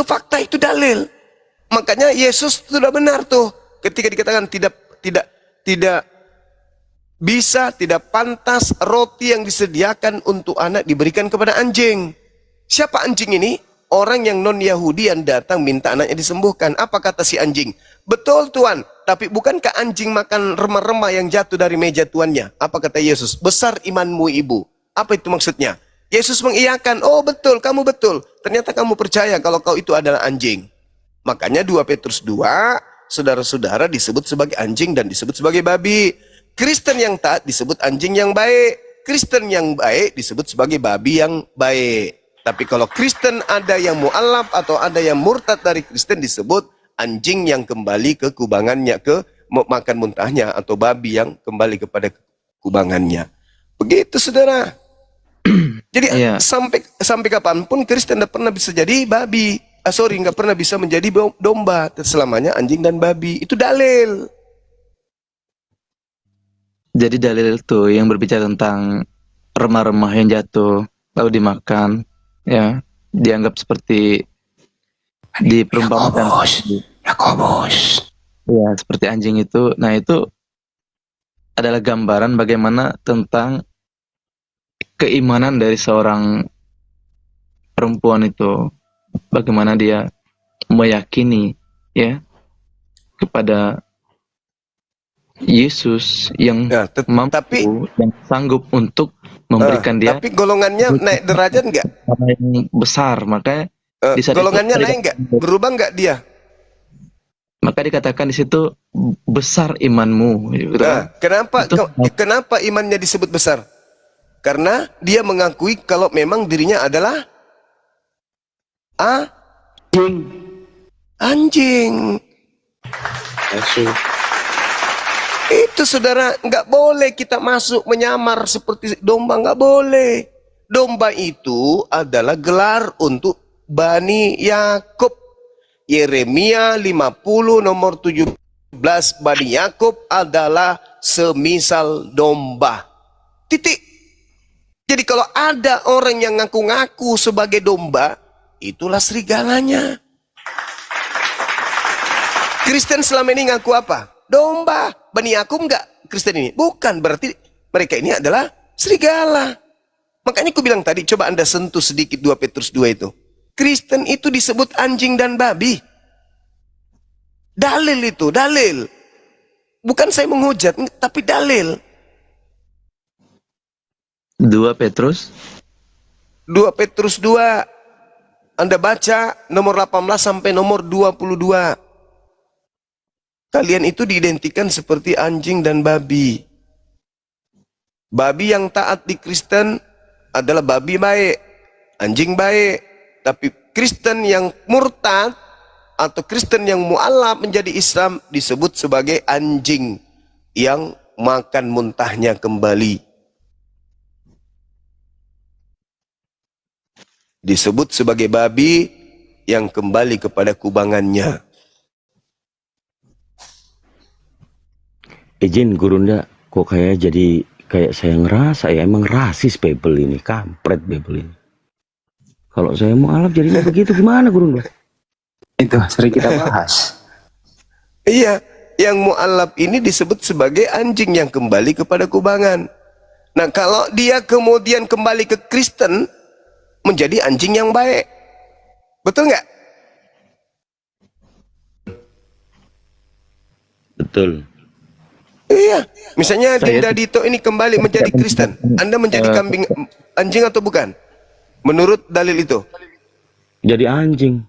fakta, itu dalil. Makanya Yesus sudah benar tuh ketika dikatakan tidak bisa, tidak pantas roti yang disediakan untuk anak diberikan kepada anjing. Siapa anjing ini? Orang yang non-Yahudi yang datang minta anaknya disembuhkan. Apa kata si anjing? Betul Tuan, tapi bukankah anjing makan remah-remah yang jatuh dari meja tuannya? Apa kata Yesus? Besar imanmu ibu. Apa itu maksudnya? Yesus mengiyakan, oh betul, kamu betul. Ternyata kamu percaya kalau kau itu adalah anjing. Makanya 2 Petrus 2, saudara-saudara disebut sebagai anjing dan disebut sebagai babi. Kristen yang taat disebut anjing yang baik. Kristen yang baik disebut sebagai babi yang baik. Tapi kalau Kristen ada yang mu'alaf atau ada yang murtad dari Kristen disebut anjing yang kembali ke kubangannya, ke makan muntahnya, atau babi yang kembali kepada kubangannya. Begitu saudara. Jadi sampai kapanpun Kristen tidak pernah bisa jadi babi. Nggak pernah bisa menjadi domba. Selamanya anjing dan babi. Itu dalil. Jadi dalil itu yang berbicara tentang remah-remah yang jatuh lalu dimakan, ya, dianggap seperti diperumpamakan. Yakobus. Ya, seperti anjing itu. Nah, itu adalah gambaran bagaimana tentang keimanan dari seorang perempuan itu. Bagaimana dia meyakini, ya, kepada Yesus yang mampu dan sanggup untuk memberikan dia. Tapi golongannya naik derajat nggak? Yang besar, makanya di saat golongannya itu, naik nggak? Berubah nggak dia? Maka dikatakan di situ besar imanmu. Gitu. Kenapa imannya disebut besar? Karena dia mengakui kalau memang dirinya adalah anjing. Itu saudara, nggak boleh kita masuk menyamar seperti domba, nggak boleh. Domba itu adalah gelar untuk Bani Yakub. Yeremia 50 nomor 17, Bani Yakub adalah semisal domba. Titik. Jadi kalau ada orang yang ngaku-ngaku sebagai domba, itulah serigalanya. Kristen selama ini ngaku apa? Domba. Bani Yakub enggak Kristen ini? Bukan, berarti mereka ini adalah serigala. Makanya aku bilang tadi, coba Anda sentuh sedikit 2 Petrus 2 itu. Kristen itu disebut anjing dan babi. Dalil itu, dalil. Bukan saya menghujat, tapi dalil. 2 Petrus 2, Anda baca nomor 18 sampai nomor 22. Kalian itu diidentikan seperti anjing dan babi. Babi yang taat di Kristen adalah babi baik, anjing baik. Tapi Kristen yang murtad atau Kristen yang mu'alaf menjadi Islam disebut sebagai anjing yang makan muntahnya kembali. Disebut sebagai babi yang kembali kepada kubangannya. Izin Gurunda, kok kayak saya ngerasa ya emang rasis Bible ini, kampret Bible ini. Kalau saya mau alaf jadinya begitu gimana Gurunda? Itu sering kita bahas. Iya, yang mu'alaf ini disebut sebagai anjing yang kembali kepada kubangan. Nah, kalau dia kemudian kembali ke Kristen, menjadi anjing yang baik. Betul nggak? Betul. Iya, misalnya Dinda Dito ini kembali menjadi Kristen, Anda menjadi kambing anjing atau bukan? Menurut dalil itu? Jadi anjing.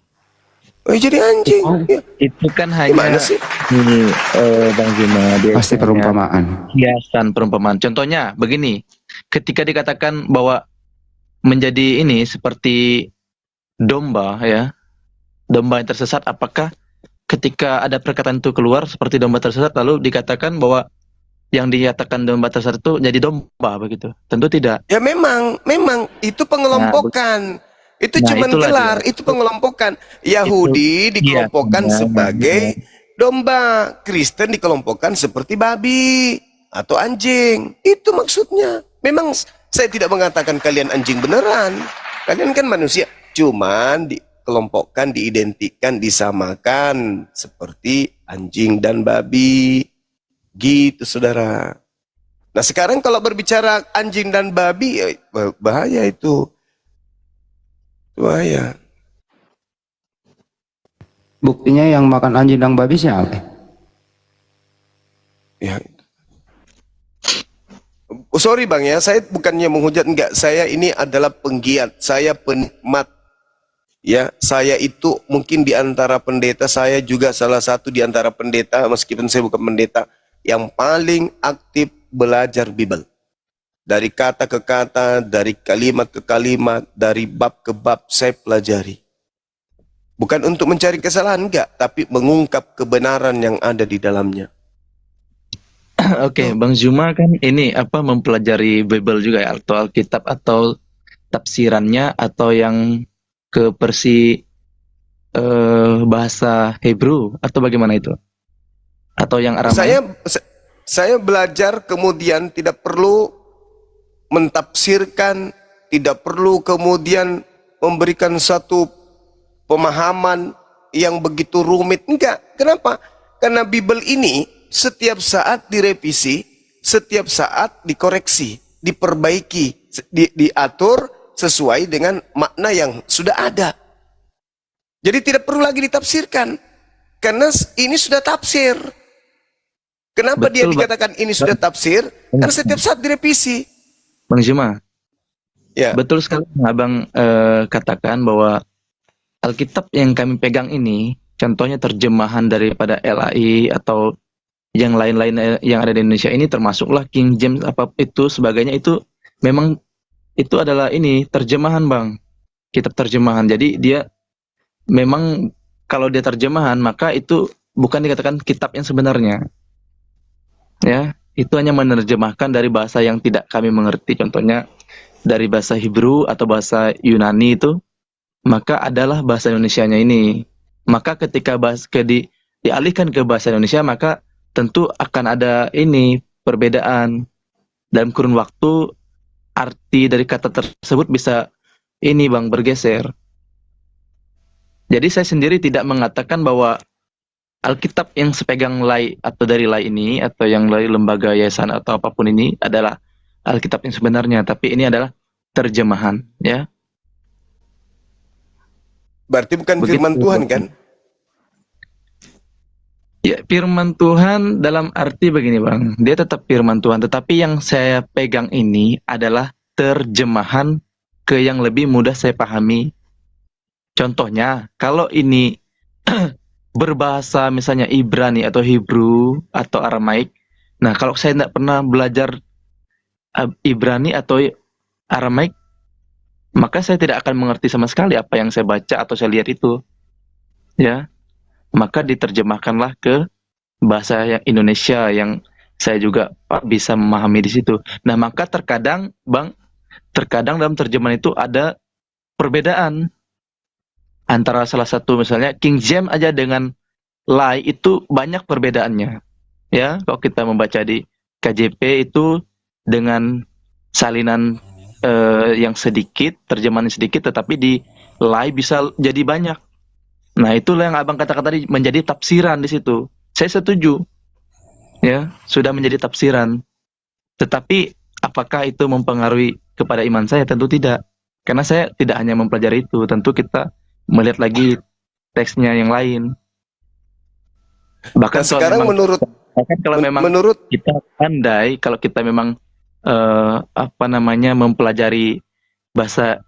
Oh, jadi anjing. Ya. itu kan hanya sih? Bang Juma, Pasti perumpamaan. Hiasan perumpamaan. Contohnya begini, ketika dikatakan bahwa menjadi ini seperti domba, ya, domba yang tersesat, apakah ketika ada perkataan itu keluar seperti domba tersesat, lalu dikatakan bahwa yang dinyatakan domba tersesat itu jadi domba begitu. Tentu tidak. Ya memang itu pengelompokan. Itu Nah, cuman itulah gelar, dia. itu pengelompokan. Yahudi Iya, dikelompokkan iya. sebagai domba, Kristen dikelompokkan seperti babi atau anjing. Itu maksudnya. Memang saya tidak mengatakan kalian anjing beneran. Kalian kan manusia, cuman dikelompokkan, diidentikan, disamakan seperti anjing dan babi. Gitu, saudara. Nah, sekarang kalau berbicara anjing dan babi, ya, bahaya itu. Bahaya. Buktinya yang makan anjing dan babi siapa? Ya. Oh, sorry Bang ya, saya bukannya menghujat, enggak. Saya ini adalah penggiat, saya penikmat. Ya, saya itu mungkin di antara pendeta, saya juga salah satu di antara pendeta, meskipun saya bukan pendeta, yang paling aktif belajar Bible. Dari kata ke kata, dari kalimat ke kalimat, dari bab ke bab saya pelajari. Bukan untuk mencari kesalahan, enggak, tapi mengungkap kebenaran yang ada di dalamnya. Oke, Bang Zuma kan ini apa mempelajari Bible juga ya, atau Alkitab atau tafsirannya atau yang ke versi bahasa Hebrew atau bagaimana itu? Atau yang Aramaik? Saya belajar kemudian tidak perlu mentafsirkan, tidak perlu kemudian memberikan satu pemahaman yang begitu rumit. Enggak. Kenapa? Karena Bible ini setiap saat direvisi, setiap saat dikoreksi, diperbaiki, diatur sesuai dengan makna yang sudah ada. Jadi tidak perlu lagi ditafsirkan. Karena ini sudah tafsir. Kenapa dia Betul, dikatakan ini sudah tafsir? Karena setiap saat direvisi. Bang Zuma, Ya. betul sekali yang Abang katakan bahwa Alkitab yang kami pegang ini, contohnya terjemahan daripada LAI atau yang lain-lain yang ada di Indonesia ini, termasuklah King James apa itu sebagainya, itu memang itu adalah ini terjemahan Bang, kitab terjemahan. Jadi dia memang kalau dia terjemahan maka itu bukan dikatakan kitab yang sebenarnya. Ya, itu hanya menerjemahkan dari bahasa yang tidak kami mengerti. Contohnya dari bahasa Hebrew atau bahasa Yunani itu, maka adalah bahasa Indonesianya ini. Maka ketika dialihkan ke bahasa Indonesia, maka tentu akan ada ini perbedaan. Dalam kurun waktu arti dari kata tersebut bisa ini Bang bergeser. Jadi saya sendiri tidak mengatakan bahwa Alkitab yang sepegang LAI atau dari LAI ini atau yang dari lembaga yayasan atau apapun ini adalah Alkitab yang sebenarnya, tapi ini adalah terjemahan, ya. Berarti bukan Begitu. firman Tuhan kan? Ya, firman Tuhan dalam arti begini Bang, dia tetap firman Tuhan, tetapi yang saya pegang ini adalah terjemahan ke yang lebih mudah saya pahami. Contohnya, kalau ini berbahasa misalnya Ibrani atau Hebrew atau Aramaik, nah kalau saya tidak pernah belajar Ibrani atau Aramaik, maka saya tidak akan mengerti sama sekali apa yang saya baca atau saya lihat itu. Ya. Maka diterjemahkanlah ke bahasa yang Indonesia yang saya juga bisa memahami di situ. Nah, maka terkadang Bang, terkadang dalam terjemahan itu ada perbedaan antara salah satu misalnya King James aja dengan LAI itu banyak perbedaannya. Ya, kalau kita membaca di KJP itu dengan salinan yang sedikit, terjemahan sedikit, tetapi di LAI bisa jadi banyak. Nah, itulah yang Abang katakan tadi menjadi tafsiran di situ. Saya setuju. Ya, sudah menjadi tafsiran. Tetapi apakah itu mempengaruhi kepada iman saya? Tentu tidak. Karena saya tidak hanya mempelajari itu, tentu kita melihat lagi teksnya yang lain. Bahkan Nah, sekarang kalau memang menurut kita pandai, kalau kita memang mempelajari bahasa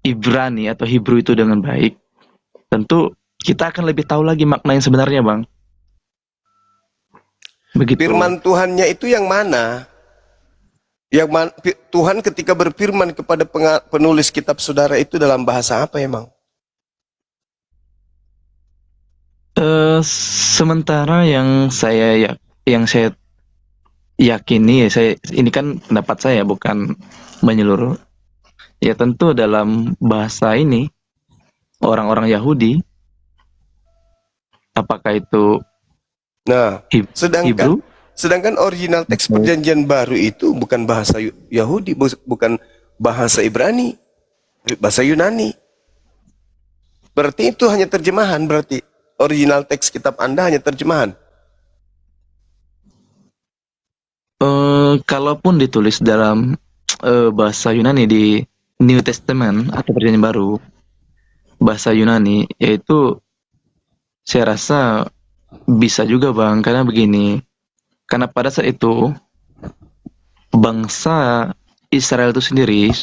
Ibrani atau Hebrew itu dengan baik, tentu kita akan lebih tahu lagi makna yang sebenarnya, Bang. Begitu. firman Tuhannya itu yang mana? Tuhan ketika berfirman kepada penulis kitab saudara itu dalam bahasa apa emang? Sementara yang saya yakini ya, ini kan pendapat saya bukan menyeluruh. Ya tentu dalam bahasa ini orang-orang Yahudi, apakah itu Nah, sedangkan Hebrew? sedangkan original teks perjanjian baru itu bukan bahasa Yahudi, bukan bahasa Ibrani, bahasa Yunani. Berarti itu hanya terjemahan, berarti original teks kitab Anda hanya terjemahan. Kalaupun ditulis dalam bahasa Yunani di New Testament atau Perjanjian Baru, bahasa Yunani, yaitu saya rasa bisa juga Bang, karena begini, karena pada saat itu bangsa Israel itu sendiri,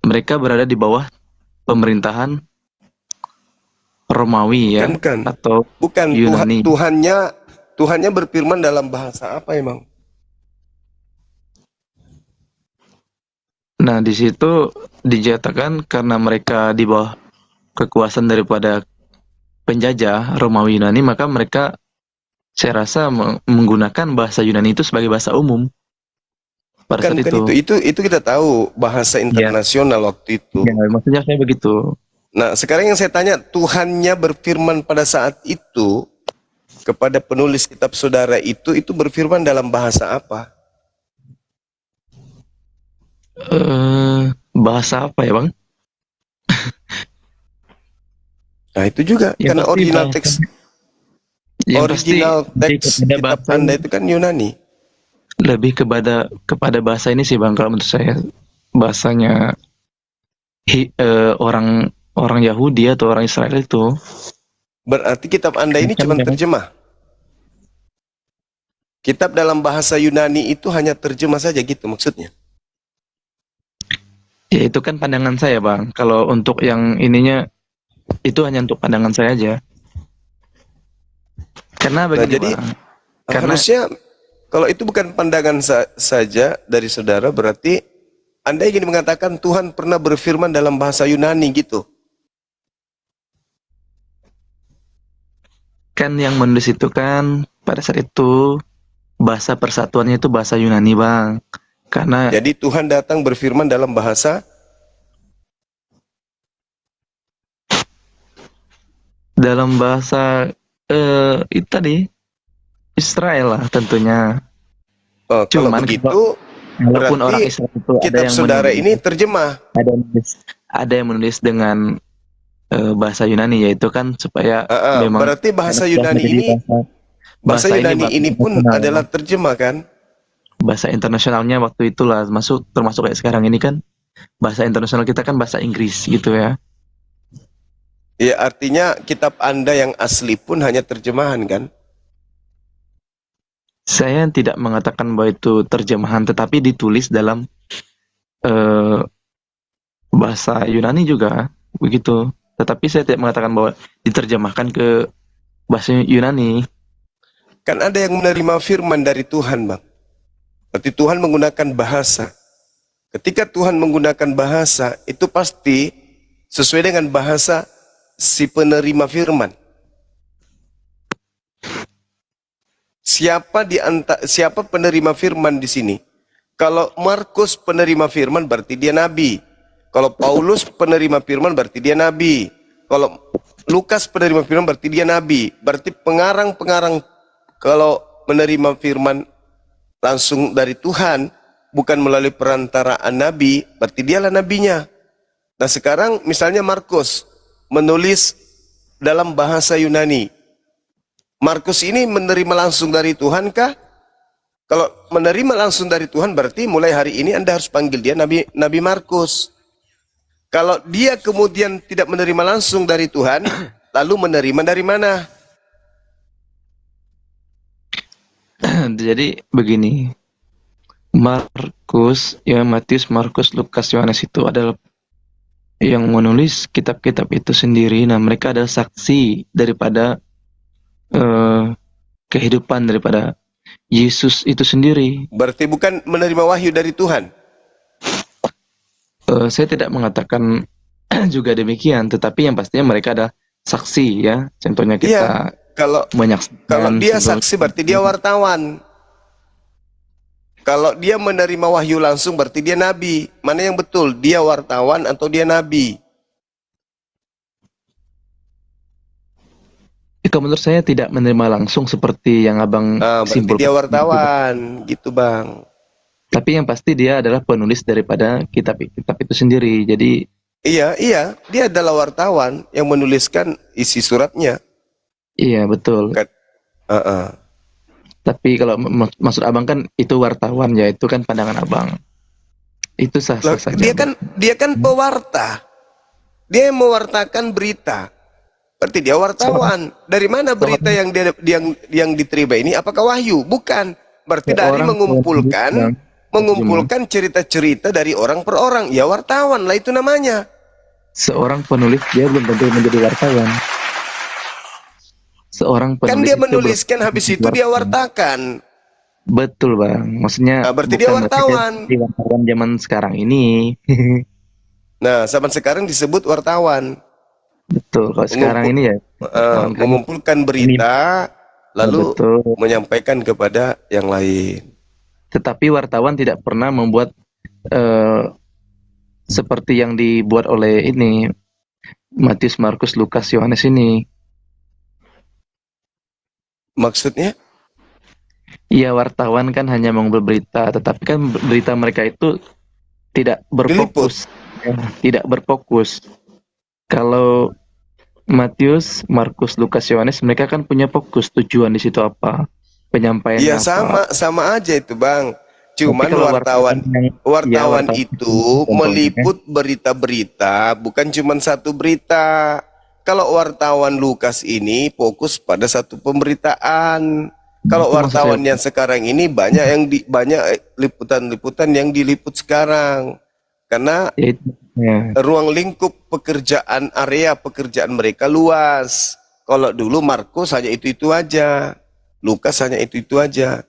mereka berada di bawah pemerintahan Romawi ya, Bukan. atau Bukan Yunani. Tuhannya berfirman dalam bahasa apa emang? Nah, di situ dinyatakan karena mereka di bawah kekuasaan daripada penjajah Romawi Yunani, maka mereka saya rasa menggunakan bahasa Yunani itu sebagai bahasa umum pada Bukan, saat bukan itu kita tahu bahasa internasional waktu itu. Ya, maksudnya saya begitu. Nah, sekarang yang saya tanya, Tuhannya berfirman pada saat itu kepada penulis kitab saudara itu berfirman dalam bahasa apa? Bahasa apa ya Bang? Nah, itu juga Ya, karena pasti original bahasa- teks Yang original pasti teks kepada kitab bahasa Anda itu kan Yunani. lebih kepada bahasa ini sih Bang, kalau menurut saya bahasanya orang Yahudi atau orang Israel itu. Berarti kitab Anda ini Bukan, cuma memang. terjemah. Kitab dalam bahasa Yunani itu hanya terjemah saja gitu maksudnya. Ya itu kan pandangan saya Bang. Kalau untuk yang ininya itu hanya untuk pandangan saya aja. Karena begini jadi, Bang. Karena Harusnya kalau itu bukan pandangan saja dari saudara, berarti Anda ingin mengatakan Tuhan pernah berfirman dalam bahasa Yunani gitu. kan yang menulis itu kan pada saat itu bahasa persatuannya itu bahasa Yunani Bang. Karena Jadi Tuhan datang berfirman dalam bahasa itu tadi Israel lah tentunya. kalau Cuman begitu walaupun orang berarti Israel itu ada kitab yang saudara menulis, ini terjemah. ada yang menulis dengan bahasa Yunani, yaitu kan supaya memang Berarti bahasa sudah Yunani menjadi ini bahasa Yunani ini pun internasional. adalah terjemah kan? Bahasa internasionalnya waktu itulah termasuk kayak sekarang ini kan bahasa internasional kita kan bahasa Inggris gitu ya. Ya artinya kitab Anda yang asli pun hanya terjemahan kan? Saya tidak mengatakan bahwa itu terjemahan, tetapi ditulis dalam bahasa Yunani juga begitu. Tetapi saya tidak mengatakan bahwa diterjemahkan ke bahasa Yunani. Kan ada yang menerima firman dari Tuhan, Bang. Berarti Tuhan menggunakan bahasa. Ketika Tuhan menggunakan bahasa, itu pasti sesuai dengan bahasa si penerima firman. Siapa penerima firman di sini? Kalau Markus penerima firman berarti dia nabi. Kalau Paulus penerima firman berarti dia nabi. Kalau Lukas penerima firman berarti dia nabi. Berarti pengarang-pengarang kalau menerima firman langsung dari Tuhan, bukan melalui perantaraan nabi, berarti dialah nabinya. Nah sekarang misalnya Markus menulis dalam bahasa Yunani. Markus ini menerima langsung dari Tuhan kah? Kalau menerima langsung dari Tuhan berarti mulai hari ini Anda harus panggil dia Nabi Markus. Kalau dia kemudian tidak menerima langsung dari Tuhan, lalu menerima dari mana? Jadi begini, Matius, Markus, Lukas, Yohanes itu adalah yang menulis kitab-kitab itu sendiri. Nah, mereka adalah saksi daripada kehidupan daripada Yesus itu sendiri. Berarti bukan menerima wahyu dari Tuhan. Saya tidak mengatakan juga demikian, tetapi yang pastinya mereka adalah saksi ya. Contohnya Iya, kita kalau menyaksikan dia sebelum- saksi berarti dia wartawan. Kalau dia menerima wahyu langsung berarti dia nabi. Mana yang betul? Dia wartawan atau dia nabi? Kalau menurut saya tidak menerima langsung seperti yang abang Berarti simpulkan. dia wartawan, gitu bang. Tapi yang pasti dia adalah penulis daripada kitab itu sendiri. Jadi Iya, dia adalah wartawan yang menuliskan isi suratnya. iya betul. Kan? Uh-uh. Tapi kalau maksud abang kan itu wartawan ya, itu kan pandangan abang. Itu sah-sah Loh, saja. dia kan pewarta. Dia yang mewartakan berita. Berarti dia wartawan. Dari mana berita yang diterima ini? Apakah wahyu? Bukan. Berarti dari mengumpulkan cerita-cerita dari orang per orang. Ya wartawan lah itu namanya. Seorang penulis dia belum tentu menjadi wartawan. Seorang penulis Kan dia itu menuliskan habis itu dia wartakan. Betul bang. Maksudnya Nah, berarti dia bukan wartawan. dia wartawan zaman sekarang ini. Nah, zaman sekarang disebut wartawan. Betul. Kalau sekarang ini ya Mengumpulkan berita lalu betul. menyampaikan kepada yang lain. Tetapi wartawan tidak pernah membuat seperti yang dibuat oleh ini Matius, Markus, Lukas, Yohanes ini. Maksudnya? Iya, wartawan kan hanya mengambil berita, tetapi kan berita mereka itu tidak berfokus. Tidak berfokus. Kalau Matius, Markus, Lukas, Yohanes mereka kan punya fokus, tujuan di situ apa, penyampaian Iya, apa. sama aja itu, Bang. Cuman kalau wartawan itu contohnya, meliput berita-berita, bukan cuma satu berita. Kalau wartawan Lukas ini fokus pada satu pemberitaan. Kalau Itu maksud wartawan saya. yang sekarang ini banyak liputan-liputan yang diliput sekarang. Karena Ya, ruang lingkup area pekerjaan mereka luas. Kalau dulu Markus hanya itu-itu aja. Lukas hanya itu-itu aja.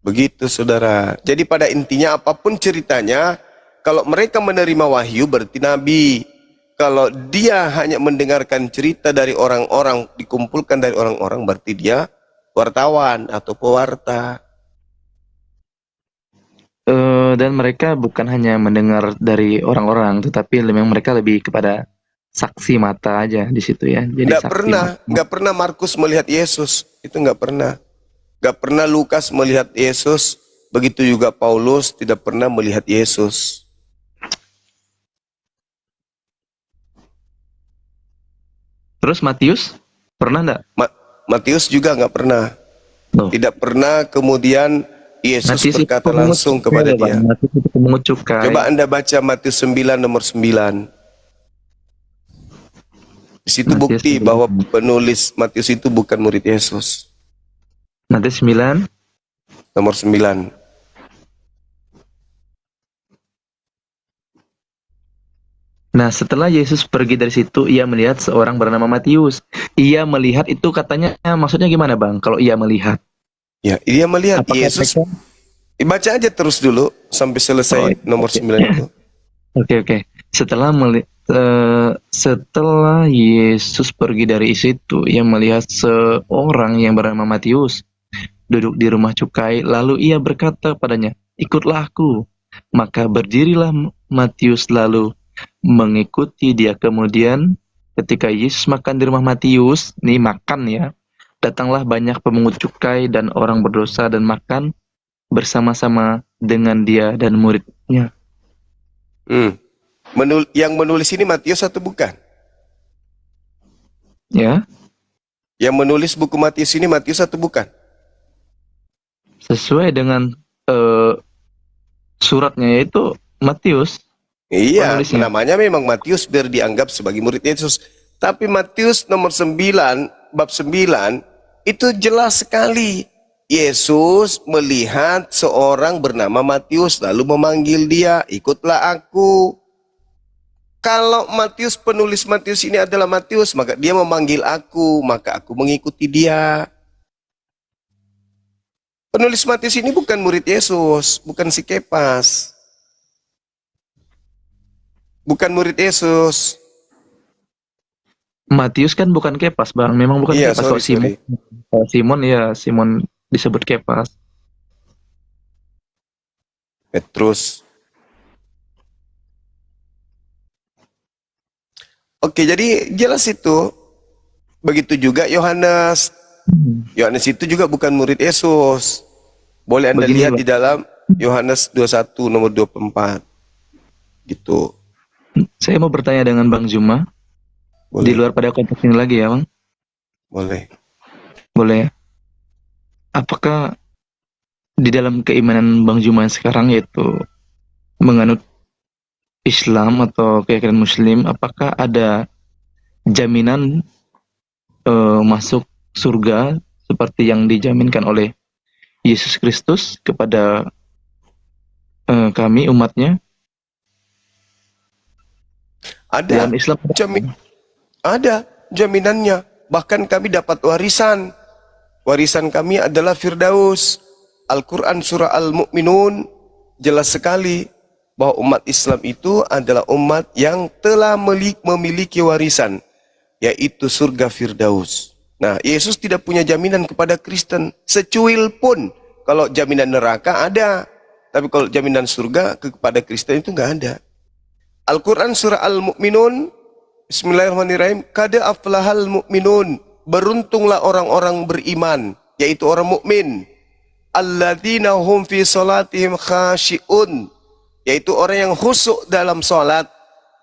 Begitu saudara. Jadi pada intinya apapun ceritanya, kalau mereka menerima wahyu berarti nabi. Kalau dia hanya mendengarkan cerita dari orang-orang, dikumpulkan dari orang-orang, berarti dia wartawan atau pewarta. Dan mereka bukan hanya mendengar dari orang-orang, tetapi memang mereka lebih kepada saksi mata aja di situ ya. Jadi saksi mata. Nggak pernah Markus melihat Yesus, itu nggak pernah. Nggak pernah Lukas melihat Yesus, begitu juga Paulus tidak pernah melihat Yesus. Terus Matius pernah enggak? Matius juga nggak pernah. Loh. Tidak pernah kemudian Yesus Matius berkata langsung kepada dia. Matius itu pemungut cukai. Coba Anda baca Matius 9 nomor 9. Di situ Matius bukti 9. bahwa penulis Matius itu bukan murid Yesus. Matius 9 Nomor 9. Nah, setelah Yesus pergi dari situ, ia melihat seorang bernama Matius. Ia melihat itu katanya, maksudnya gimana Bang? Kalau ia melihat? Ya, dia melihat Apakah Yesus. mereka- Baca aja terus dulu sampai selesai nomor 9 itu. Oke. Setelah Yesus pergi dari situ, ia melihat seorang yang bernama Matius duduk di rumah cukai. Lalu ia berkata padanya, "Ikutlah aku." Maka berdirilah Matius lalu mengikuti dia. Kemudian ketika Yesus makan di rumah Matius, ini makan ya, datanglah banyak pemungut cukai dan orang berdosa dan makan bersama-sama dengan dia dan muridnya. Yang menulis ini Matius atau bukan? Ya, Yang menulis buku Matius ini Matius atau bukan? sesuai dengan suratnya yaitu Matius. Iya, Penulisnya. namanya memang Matius biar dianggap sebagai murid Yesus. Tapi Matius nomor 9, bab 9, itu jelas sekali. Yesus melihat seorang bernama Matius lalu memanggil dia, "Ikutlah aku." Kalau penulis Matius ini adalah Matius, maka dia memanggil aku, maka aku mengikuti dia. Penulis Matius ini bukan murid Yesus, bukan si Kepas. Bukan murid Yesus. Matius kan bukan Kepas, Bang. Memang bukan Iya, Kepas. sorry, Kalau Simon, sorry. Simon ya Simon disebut Kepas. Petrus. Oke, jadi jelas itu. Begitu juga Yohanes. Yohanes itu juga bukan murid Yesus. Boleh Anda Begini, lihat Bang. di dalam Yohanes 21 nomor 24. Gitu. Saya mau bertanya dengan Bang Juma di Boleh. luar pada konteks ini lagi ya, Bang. Boleh. Boleh ya? Apakah di dalam keimanan Bang Juma sekarang, yaitu menganut Islam atau keyakinan Muslim, apakah ada jaminan masuk surga seperti yang dijaminkan oleh Yesus Kristus kepada kami umatnya? Ada. Dalam Islam Ada jaminannya. Bahkan kami dapat warisan. Warisan kami adalah Firdaus. Al-Quran surah Al-Mu'minun jelas sekali bahwa umat Islam itu adalah umat yang telah memiliki warisan, yaitu surga Firdaus. Nah, Yesus tidak punya jaminan kepada Kristen secuil pun. Kalau jaminan neraka ada, tapi kalau jaminan surga kepada Kristen itu nggak ada. Al-Quran surah Al-Mu'minun, Bismillahirrahmanirrahim, kada aflahal mu'minun, beruntunglah orang-orang beriman, yaitu orang mukmin. Alladzina hum fi salatihim khashi'un, yaitu orang yang khusyuk dalam salat.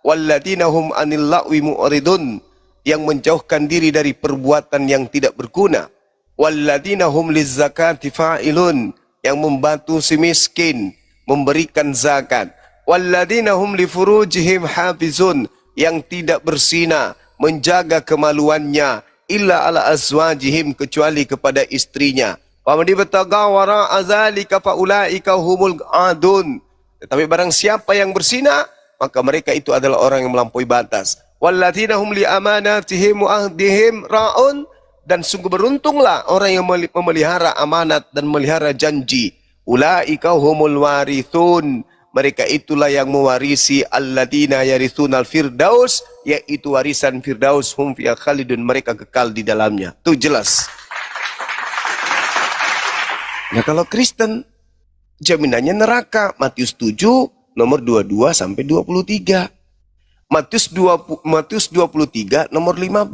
Walladzina hum anil la'wi mu'ridun, yang menjauhkan diri dari perbuatan yang tidak berguna. Walladzina hum lizzakati fa'ilun, yang membantu si miskin, memberikan zakat. Walladzina hum li furujihim hafizun, yang tidak berzina, menjaga kemaluannya, illa ala azwajihim, kecuali kepada istrinya. Wa man ibtagha wara'a dzalika fa ulaika humul adun. Tetapi barang siapa yang berzina, maka mereka itu adalah orang yang melampaui batas. Walladzina hum li amanatihim wa ahdihim ra'un, dan sungguh beruntunglah orang yang memelihara amanat dan memelihara janji. Ulaika humul warithun, mereka itulah yang mewarisi alladzina yarithunal firdaus, yaitu warisan Firdaus, hum fiha khalidun, mereka kekal di dalamnya. Itu jelas. Nah, kalau Kristen jaminannya neraka. Matius 7 nomor 22 sampai 23. Matius 23 nomor 15.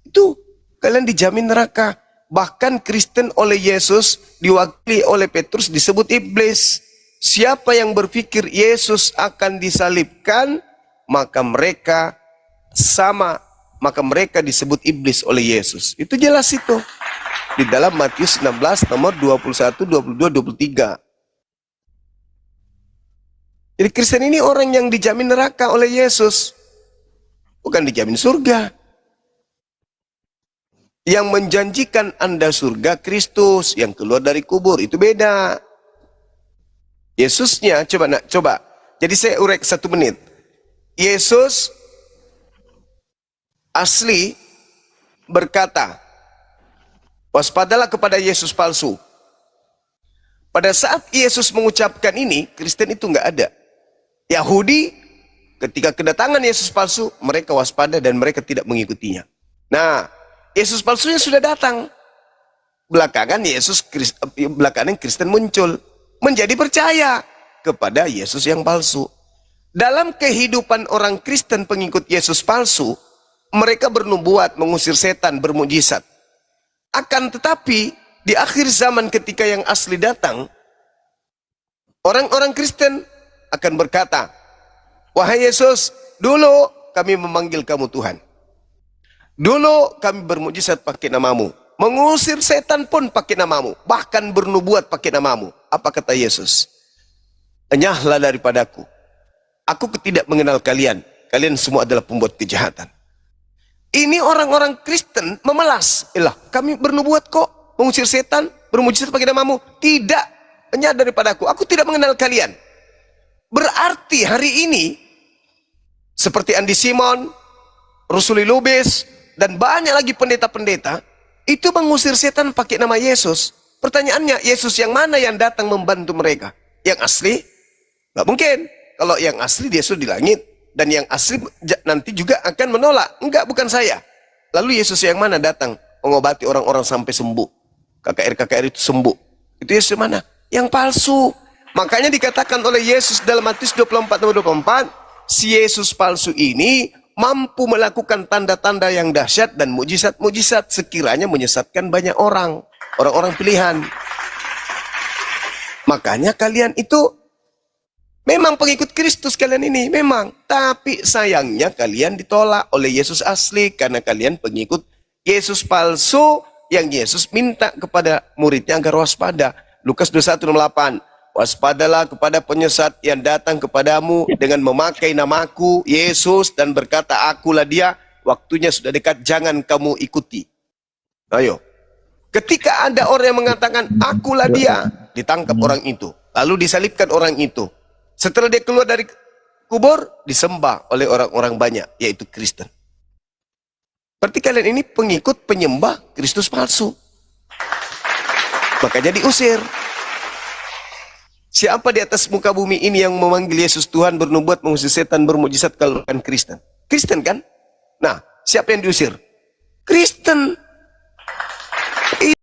Itu kalian dijamin neraka. Bahkan Kristen oleh Yesus diwakili oleh Petrus disebut iblis. Siapa yang berpikir Yesus akan disalibkan, maka mereka disebut iblis oleh Yesus. Itu jelas itu. Di dalam Matius 16 nomor 21, 22, 23. Jadi Kristen ini orang yang dijamin neraka oleh Yesus. Bukan dijamin surga. Yang menjanjikan Anda surga Kristus yang keluar dari kubur. Itu beda. Yesusnya, coba. Jadi saya urek 1 menit. Yesus asli berkata, waspadalah kepada Yesus palsu. Pada saat Yesus mengucapkan ini, Kristen itu nggak ada. Yahudi, ketika kedatangan Yesus palsu, mereka waspada dan mereka tidak mengikutinya. Nah, Yesus palsunya sudah datang. Belakangan Kristen muncul, menjadi percaya kepada Yesus yang palsu. Dalam kehidupan orang Kristen pengikut Yesus palsu, mereka bernubuat, mengusir setan, bermujizat. Akan tetapi di akhir zaman ketika yang asli datang, orang-orang Kristen akan berkata, wahai Yesus, dulu kami memanggil kamu Tuhan. Dulu kami bermujizat pakai namamu. Mengusir setan pun pakai namamu. Bahkan bernubuat pakai namamu. Apa kata Yesus? Enyahlah daripadaku. Aku tidak mengenal kalian. Kalian semua adalah pembuat kejahatan. Ini orang-orang Kristen memelas. Kami bernubuat kok. Mengusir setan, bermujizat pakai namamu. Tidak. Enyah daripadaku. Aku tidak mengenal kalian. Berarti hari ini, seperti Andi Simon, Rusuli Lubis, dan banyak lagi pendeta-pendeta, itu mengusir setan pakai nama Yesus. Pertanyaannya, Yesus yang mana yang datang membantu mereka? Yang asli? Nggak mungkin. Kalau yang asli Yesus di langit, dan yang asli nanti juga akan menolak. Enggak, bukan saya. Lalu Yesus yang mana datang mengobati orang-orang sampai sembuh? KKR itu sembuh. Itu Yesus yang mana? Yang palsu. Makanya dikatakan oleh Yesus dalam Matius 24:24, si Yesus palsu ini mampu melakukan tanda-tanda yang dahsyat dan mujizat-mujizat sekiranya menyesatkan banyak orang, orang-orang pilihan. Makanya kalian itu memang pengikut Kristus kalian ini, memang. Tapi sayangnya kalian ditolak oleh Yesus asli karena kalian pengikut Yesus palsu yang Yesus minta kepada muridnya agar waspada. Lukas 21:68. Waspadalah kepada penyesat yang datang kepadamu dengan memakai namaku, Yesus, dan berkata, akulah dia, waktunya sudah dekat, jangan kamu ikuti. Ayo. Ketika ada orang yang mengatakan, akulah dia, ditangkap orang itu. Lalu disalibkan orang itu. Setelah dia keluar dari kubur, disembah oleh orang-orang banyak, yaitu Kristen. Berarti kalian ini pengikut penyembah Kristus palsu. Makanya diusir. Siapa di atas muka bumi ini yang memanggil Yesus Tuhan, bernubuat, mengusir setan, bermujizat kalau bukan Kristen? Kristen kan? Nah, siapa yang diusir? Kristen.